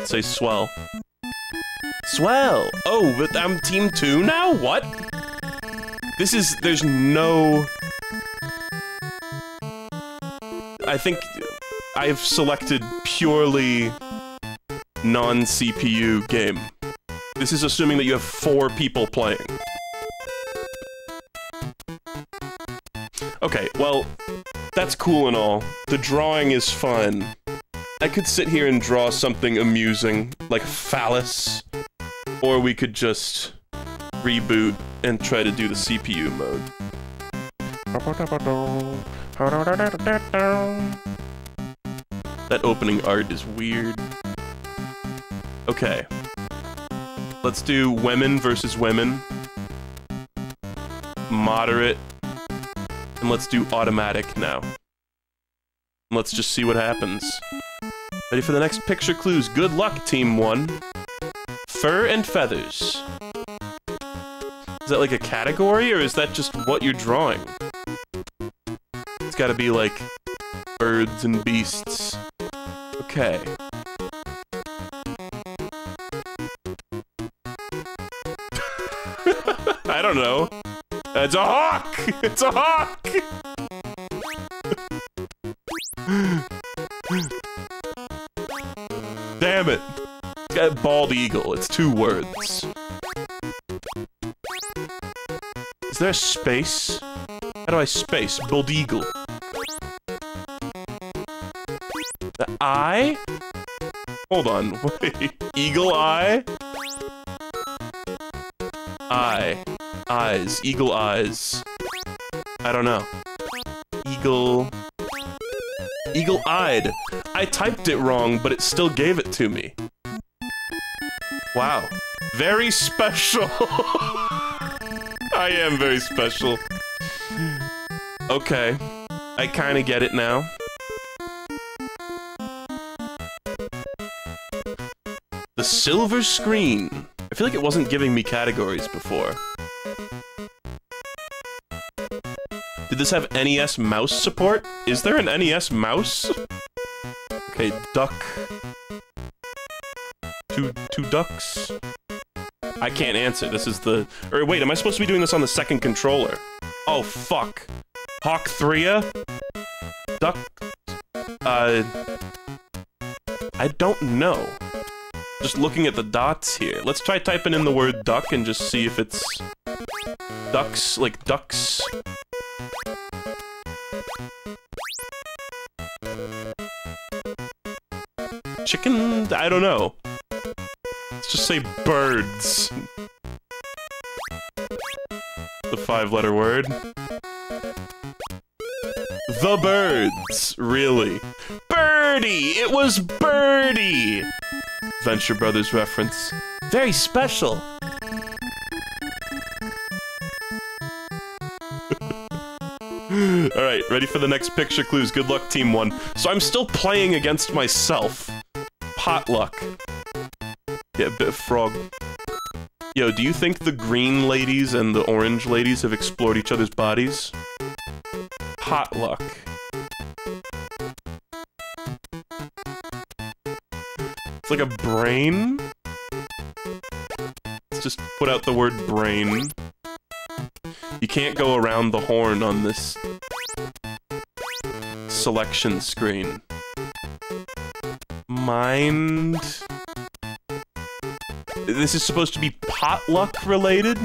Say swell. Swell! Oh, but I'm Team 2 now? What? There's no... I think I've selected purely non-CPU game. This is assuming that you have 4 people playing. Okay, Okay, well, that's cool and all. The drawing is fun. I could sit here and draw something amusing, like a phallus. Or we could just reboot and try to do the CPU mode. That opening art is weird. Okay. Let's do women versus women. Moderate. And let's do automatic now. Let's just see what happens. Ready for the next picture clues. Good luck, Team 1. Fur and feathers. Is that like a category, or is that just what you're drawing? It's gotta be like birds and beasts. Okay. I don't know. It's a hawk! It's a hawk! Damn it! It's got bald eagle. It's 2 words. Is there a space? How do I space? Bald eagle. The eye? Hold on, wait. Eagle eye? Eye. Eyes. Eagle eyes. I don't know. Eagle... Eagle-eyed. I typed it wrong, but it still gave it to me. Wow. Very special. I am very special. Okay. I kinda get it now. The silver screen. I feel like it wasn't giving me categories before. Did this have NES mouse support? Is there an NES mouse? Okay, duck. Two ducks. I can't answer. This is the... Or wait, am I supposed to be doing this on the second controller? Oh, fuck. Hawk 3-a? Duck... I don't know. Just looking at the dots here. Let's try typing in the word duck and just see if it's... Ducks, like ducks. Chicken? I don't know. Let's just say birds. The 5-letter word. The birds. Really. Birdie! It was Birdie! Venture Brothers reference. Very special. Alright, ready for the next picture clues. Good luck, Team 1. So I'm still playing against myself. Potluck. Yeah, a bit of frog. Yo, do you think the green ladies and the orange ladies have explored each other's bodies? Potluck. It's like a brain? Let's just put out the word brain. You can't go around the horn on this selection screen. Mind... This is supposed to be potluck related?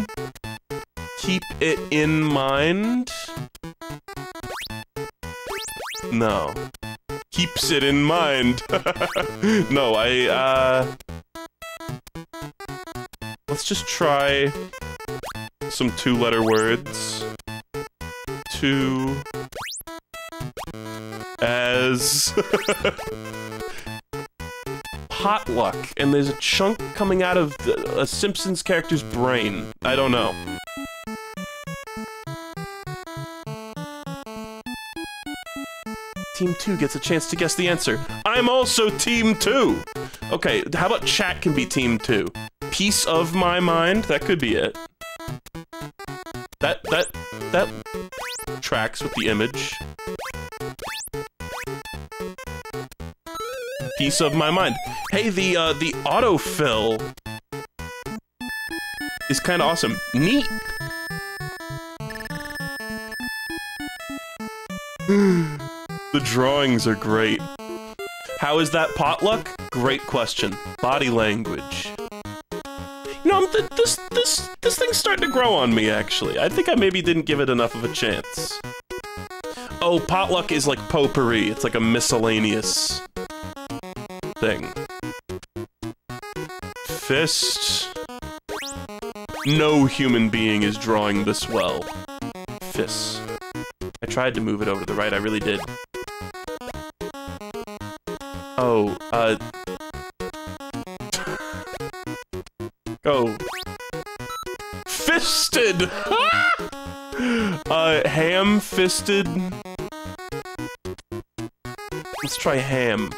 Keep it in mind? No. Keeps it in mind. No, let's just try some 2-letter words. As... Potluck, and there's a chunk coming out of a Simpsons character's brain. I don't know. Team 2 gets a chance to guess the answer. I'm also Team 2! Okay, how about chat can be Team 2? Piece of my mind? That could be it. That tracks with the image. Piece of my mind. Hey, the autofill is kind of awesome. Neat. The drawings are great. How is that potluck? Great question. Body language. You know, this thing's starting to grow on me, actually. I think I maybe didn't give it enough of a chance. Oh, potluck is like potpourri. It's like a miscellaneous thing. Fist. No human being is drawing this well. Fist. I tried to move it over to the right, I really did. Oh, Go. Fisted! Ham-fisted. Let's try ham.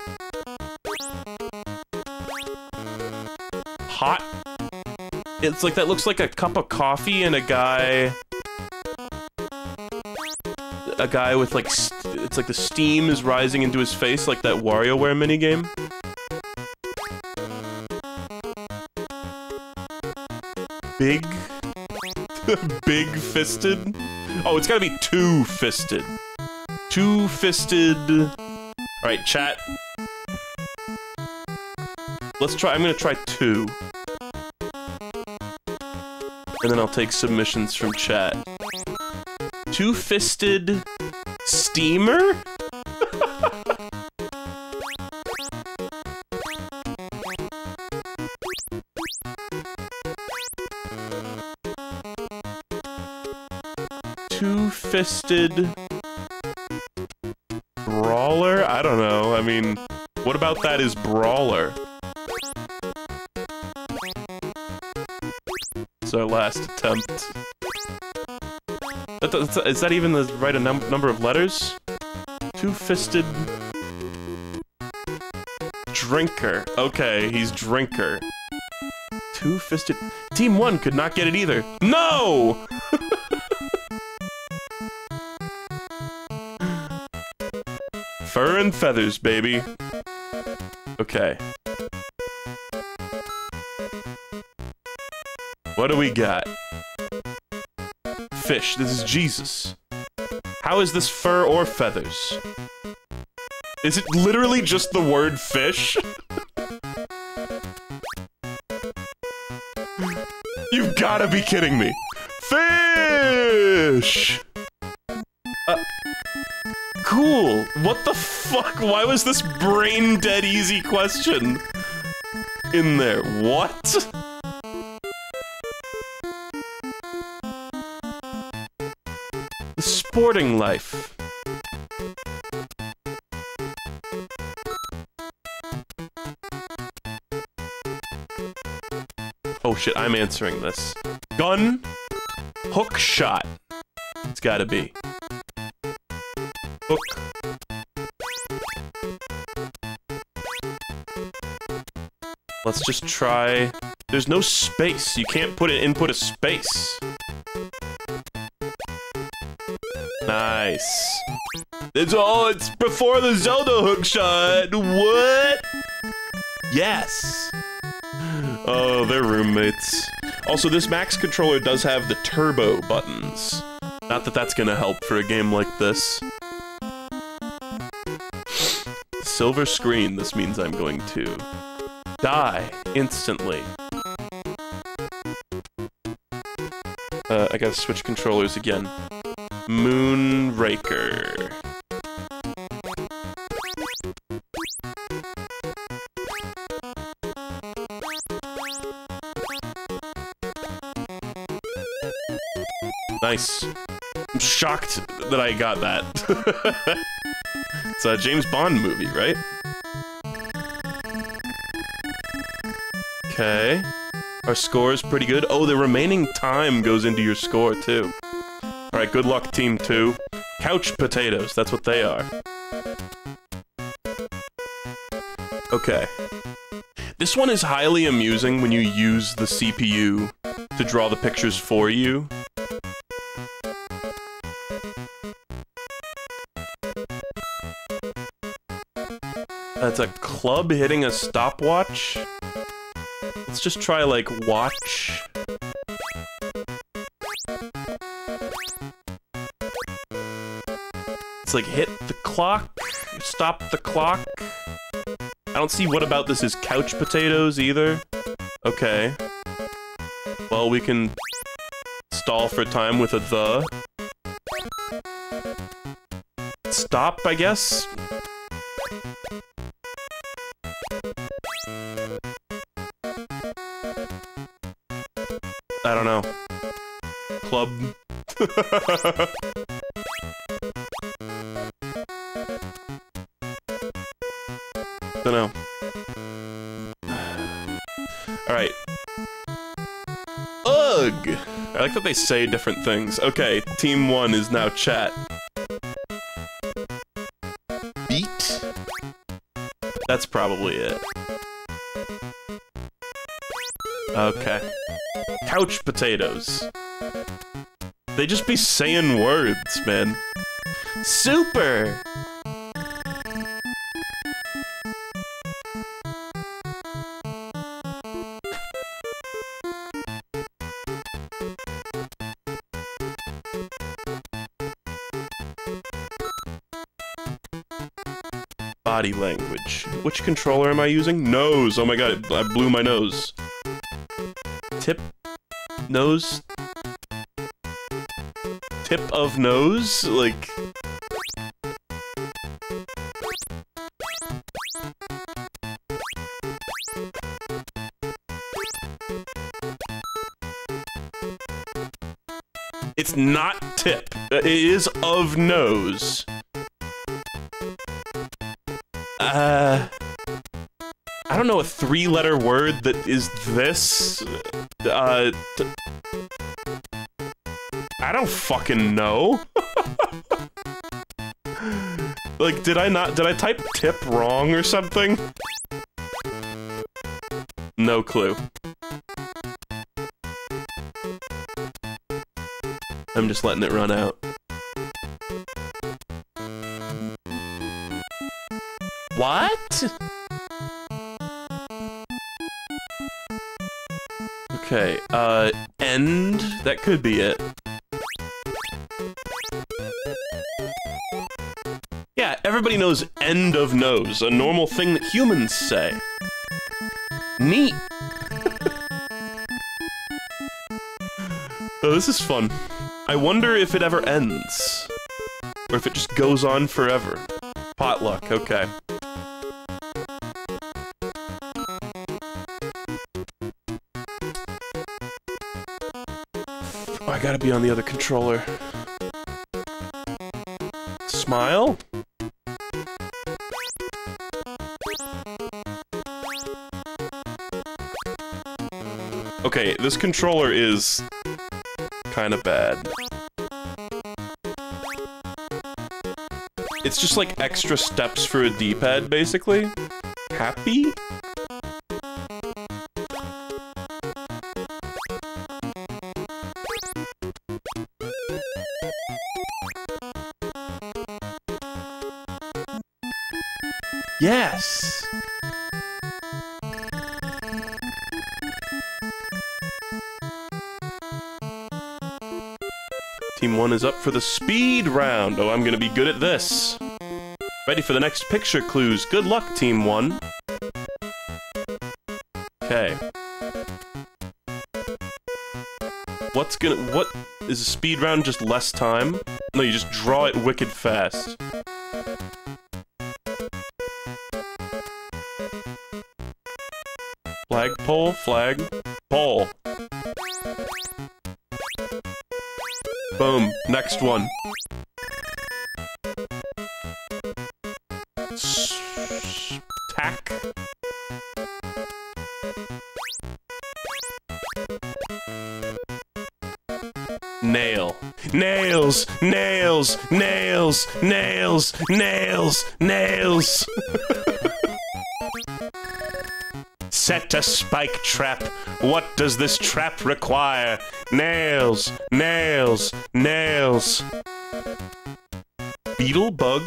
Hot? It's like, that looks like a cup of coffee and a guy with like, it's like the steam is rising into his face like that WarioWare minigame. Big? Big-fisted? Oh, it's gotta be two-fisted. Two-fisted. Alright, chat. Let's try, I'm gonna try two. And then I'll take submissions from chat. Two-fisted steamer? Two-fisted brawler? I don't know. I mean, what about that is brawler? It's our last attempt. Is that even the right number of letters? Two-fisted drinker. Okay, he's drinker. Two-fisted... Team 1 could not get it either. No! Fur and feathers, baby. Okay. What do we got? Fish. This is Jesus. How is this fur or feathers? Is it literally just the word fish? You've gotta be kidding me. Fish! Cool. What the fuck? Why was this brain dead easy question in there? What? The sporting life. Oh shit, I'm answering this. Gun, hook shot. It's gotta be. Hook. Let's just try... There's no space. You can't input a space. Nice. It's before the Zelda hookshot. What? Yes. Oh, they're roommates. Also, this Max controller does have the turbo buttons. Not that that's gonna help for a game like this. Silver screen. This means I'm going to die instantly. I gotta switch controllers again. Moonraker. Nice. I'm shocked that I got that. It's a James Bond movie, right? Okay. Our score is pretty good. Oh, the remaining time goes into your score, too. Alright, good luck, Team 2. Couch potatoes, that's what they are. Okay. This one is highly amusing when you use the CPU to draw the pictures for you. That's a club hitting a stopwatch. Let's just try, like, watch. It's like hit the clock, stop the clock. I don't see what about this is couch potatoes either. Okay. Well, we can stall for time with a the. stop, I guess? I don't know. Club. Don't know. Alright. Ugh! I like that they say different things. Okay, Team 1 is now chat. Beat? That's probably it. Okay. Couch potatoes. They just be saying words, man. Super! Body language. Which controller am I using? Nose! Oh my god, I blew my nose. Tip? Nose? Tip of nose? Like... It's not tip. It is of nose. I don't know a three-letter word that is this. I don't fucking know. Like, did I type tip wrong or something? No clue. I'm just letting it run out. What? Okay, end? That could be it. Yeah, everybody knows end of nose, a normal thing that humans say. Neat. Oh, this is fun. I wonder if it ever ends. Or if it just goes on forever. Potluck, okay. Oh, I gotta be on the other controller. Smile? Okay, this controller is kind of bad. It's just like extra steps for a D-pad, basically. Happy? Yes! Team 1 is up for the speed round. Oh, I'm gonna be good at this. Ready for the next picture clues. Good luck, Team 1. Okay. What is a speed round just less time? No, you just draw it wicked fast. Flagpole, flag, pole. Boom, next one. Tack. Nail. Nails, nails, nails, nails, nails, nails. Set a spike trap. What does this trap require? Nails, nails, nails. Beetle bug?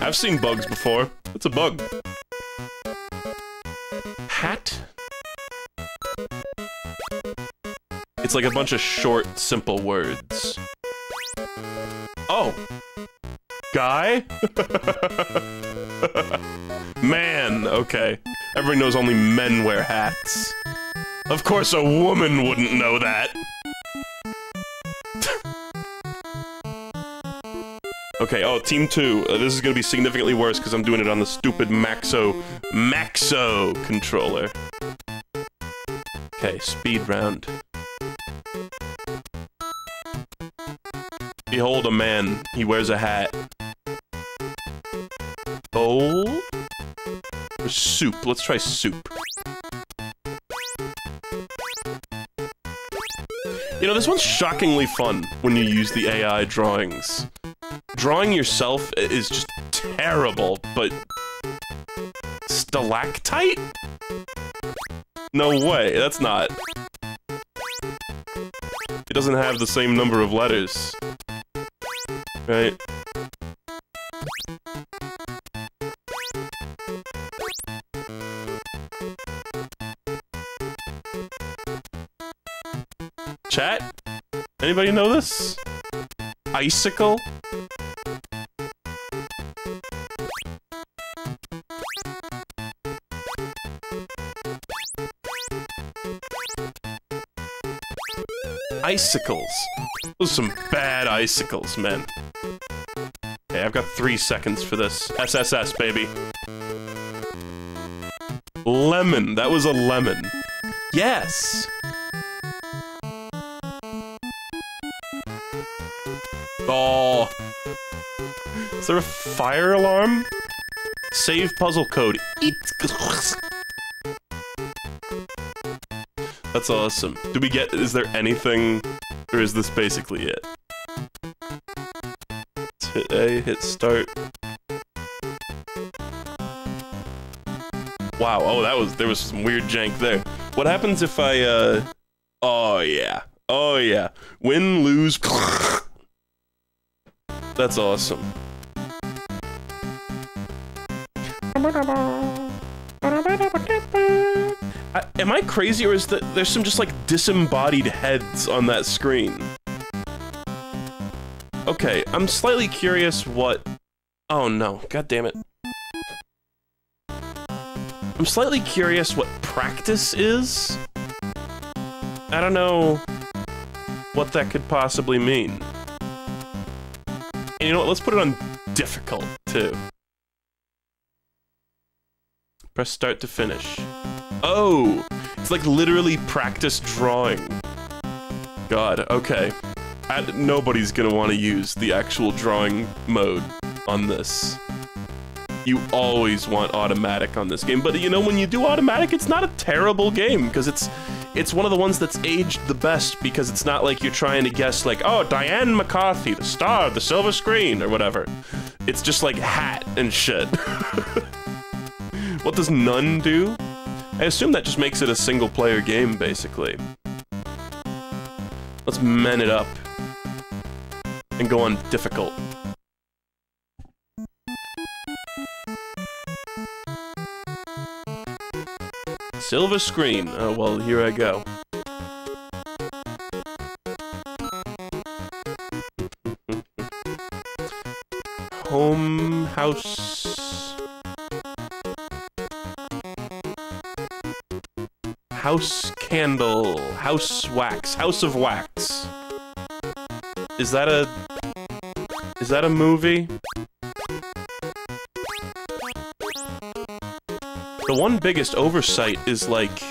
I've seen bugs before. It's a bug. Hat? It's like a bunch of short, simple words. Oh! Guy? Man, okay. Everybody knows only men wear hats. Of course a woman wouldn't know that. Okay, oh, Team 2. This is gonna be significantly worse because I'm doing it on the stupid Maxo controller. Okay, speed round. Behold a man. He wears a hat. Bowl? Or soup? Let's try soup. You know, this one's shockingly fun when you use the AI drawings. Drawing yourself is just terrible, but... Stalactite? No way, that's not. It doesn't have the same number of letters. Right? Chat? Anybody know this? Icicle? Icicles. Those are some bad icicles, man. Okay, I've got 3 seconds for this. SSS, baby. Lemon. That was a lemon. Yes! Oh. Is there a fire alarm? Save puzzle code. That's awesome. Do we get... Is there anything... Or is this basically it? Let's hit A, hit start. Wow, oh, that was... There was some weird jank there. What happens if I, Oh, yeah. Oh, yeah. Win, lose... That's awesome. Am I crazy, or is that there's some just like disembodied heads on that screen? Okay, I'm slightly curious what... Oh no, god damn it. I'm slightly curious what practice is. I don't know what that could possibly mean. And you know what, let's put it on difficult, too. Press start to finish. Oh! It's like literally practice drawing. God, okay. Nobody's gonna want to use the actual drawing mode on this. You always want automatic on this game, but you know, when you do automatic, it's not a terrible game, because it's one of the ones that's aged the best, because it's not like you're trying to guess, like, oh, Diane McCarthy, the star of the silver screen, or whatever. It's just like hat and shit. What does none do? I assume that just makes it a single-player game, basically. Let's men it up. And go on difficult. Silver screen. Oh, well, here I go. Home, house... House candle, house wax, house of wax. Is that a movie? The one biggest oversight is like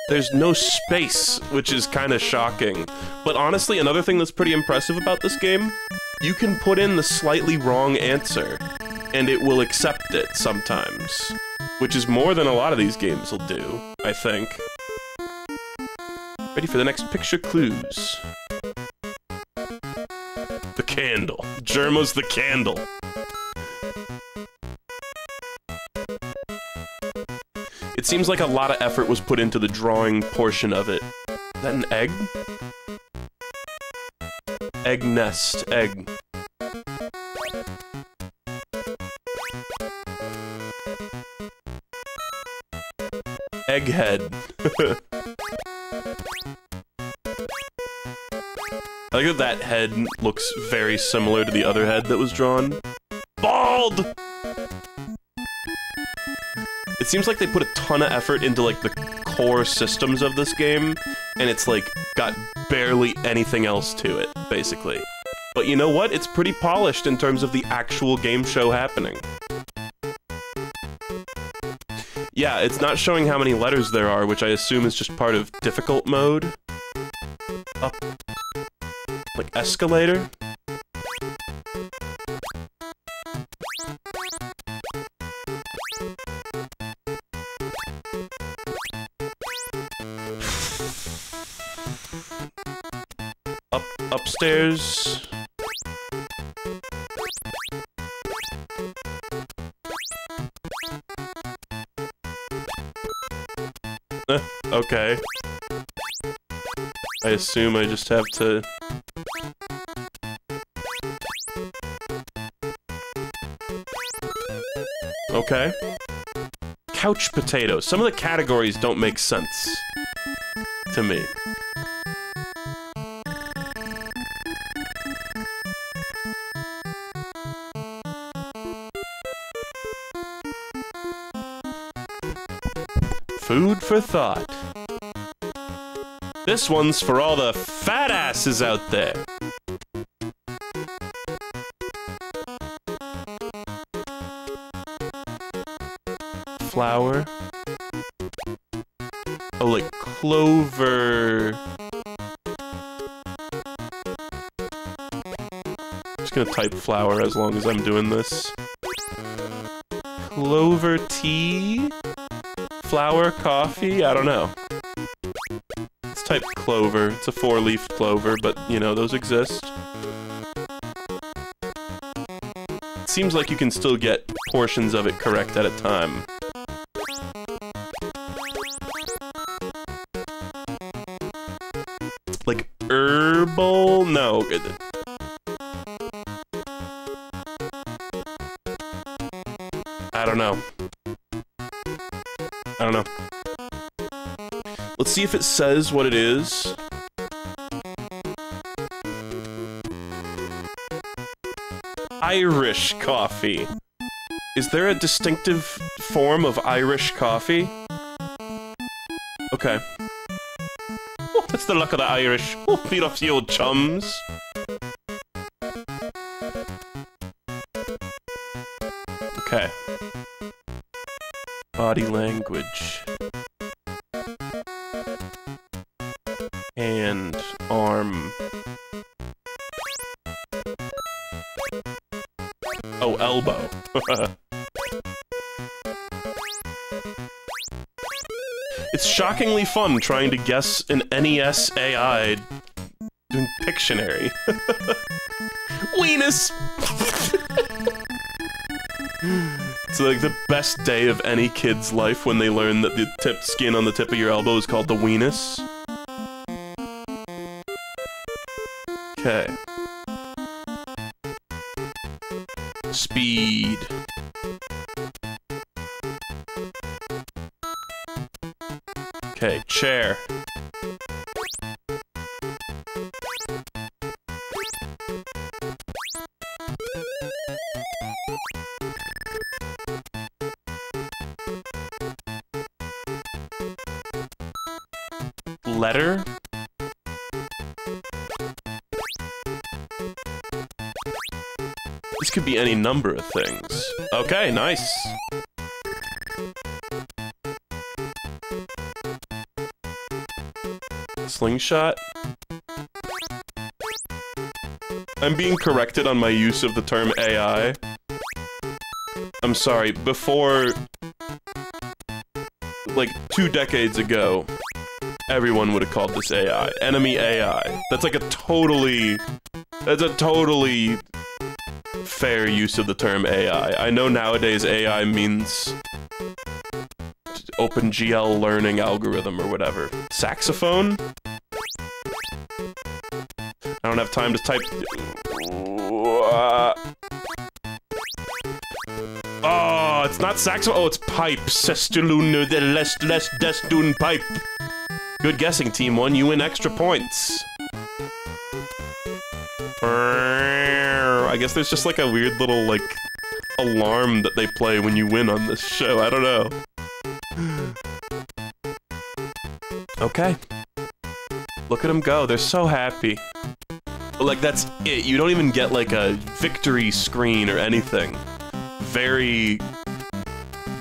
there's no space, which is kind of shocking. But honestly, another thing that's pretty impressive about this game, you can put in the slightly wrong answer and it will accept it sometimes. Which is more than a lot of these games will do, I think. Ready for the next picture clues. The candle. Germa's the candle. It seems like a lot of effort was put into the drawing portion of it. Is that an egg? Egg nest. Egg. Egghead. I like that head looks very similar to the other head that was drawn. Bald! It seems like they put a ton of effort into, like, the core systems of this game, and it's like got barely anything else to it, basically. But you know what? It's pretty polished in terms of the actual game show happening. Yeah, it's not showing how many letters there are, which I assume is just part of difficult mode. Up. Like escalator? Upstairs. Okay. I assume I just have to... Okay. Couch potatoes. Some of the categories don't make sense to me. Food for thought. This one's for all the fat asses out there. Flower. Oh, like clover. Just gonna type flower as long as I'm doing this. Clover tea? Flower, coffee? I don't know. Let's type clover. It's a 4-leaf clover, but, you know, those exist. It seems like you can still get portions of it correct at a time. Like, herbal? No. I don't know. I don't know. Let's see if it says what it is. Irish coffee. Is there a distinctive form of Irish coffee? Okay. Oh, that's the luck of the Irish. Oh, beat off the old chums. Okay. Body language. Hand, arm. Oh, elbow. It's shockingly fun trying to guess an NES AI doing Pictionary. Weenus! It's like the best day of any kid's life when they learn that the skin on the tip of your elbow is called the weenus. Okay. Speed. Okay, chair. Letter? This could be any number of things. Okay, nice. Slingshot? I'm being corrected on my use of the term AI. I'm sorry, before... like, 2 decades ago, everyone would have called this AI. Enemy AI. That's like a totally... that's a totally fair use of the term AI. I know nowadays AI means OpenGL learning algorithm or whatever. Saxophone? I don't have time to type... Oh, it's not saxophone. Oh, it's pipe. Sestulun the less destun pipe. Good guessing, Team 1. You win extra points. I guess there's just like a weird little, like, alarm that they play when you win on this show. I don't know. Okay. Look at them go. They're so happy. But, like, that's it. You don't even get, like, a victory screen or anything. Very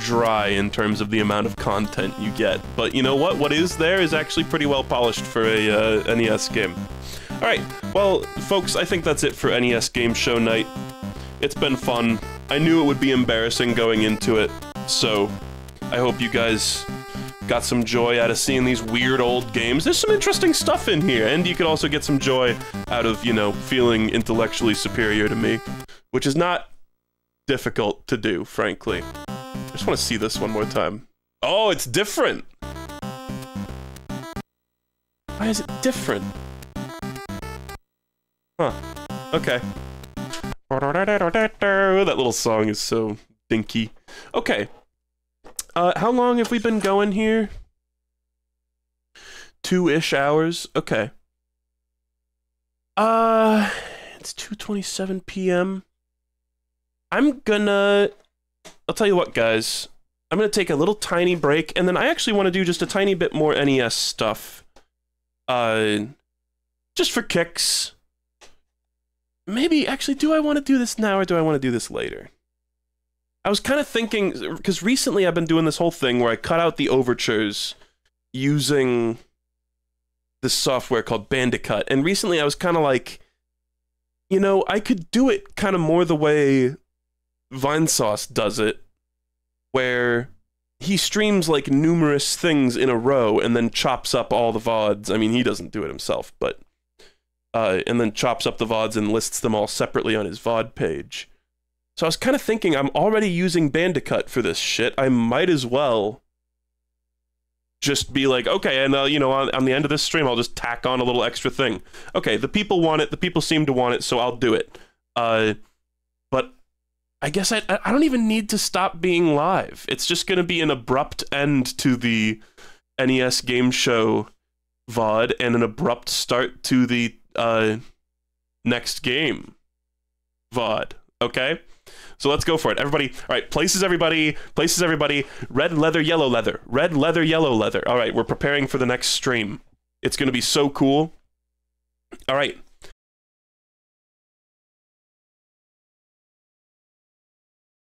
dry in terms of the amount of content you get. But you know what? What is there is actually pretty well polished for a NES game. Alright, well, folks, I think that's it for NES Game Show Night. It's been fun. I knew it would be embarrassing going into it, so I hope you guys got some joy out of seeing these weird old games. There's some interesting stuff in here, and you could also get some joy out of, you know, feeling intellectually superior to me, which is not difficult to do, frankly. I just want to see this one more time. Oh, it's different! Why is it different? Huh. Okay. That little song is so dinky. Okay. How long have we been going here? 2-ish hours? Okay. It's 2:27 p.m. I'll tell you what, guys. I'm gonna take a little tiny break, and then I actually want to do just a tiny bit more NES stuff. Just for kicks. Maybe, actually, do I want to do this now, or do I want to do this later? I was kind of thinking, because recently I've been doing this whole thing where I cut out the overtures using this software called Bandicoot, and recently I was kind of like, you know, I could do it kind of more the way Vinesauce does it, where he streams like numerous things in a row and then chops up all the VODs. I mean, he doesn't do it himself, but and then chops up the VODs and lists them all separately on his VOD page. So I was kind of thinking, I'm already using Bandicoot for this shit. I might as well just be like, okay, and you know, on the end of this stream, I'll just tack on a little extra thing. Okay, the people want it, the people seem to want it, so I'll do it. But I guess I don't even need to stop being live. It's just going to be an abrupt end to the NES Game Show VOD and an abrupt start to the next game VOD. Okay? So let's go for it. Everybody, all right, places everybody, red leather, yellow leather, red leather, yellow leather. All right, we're preparing for the next stream. It's going to be so cool. All right,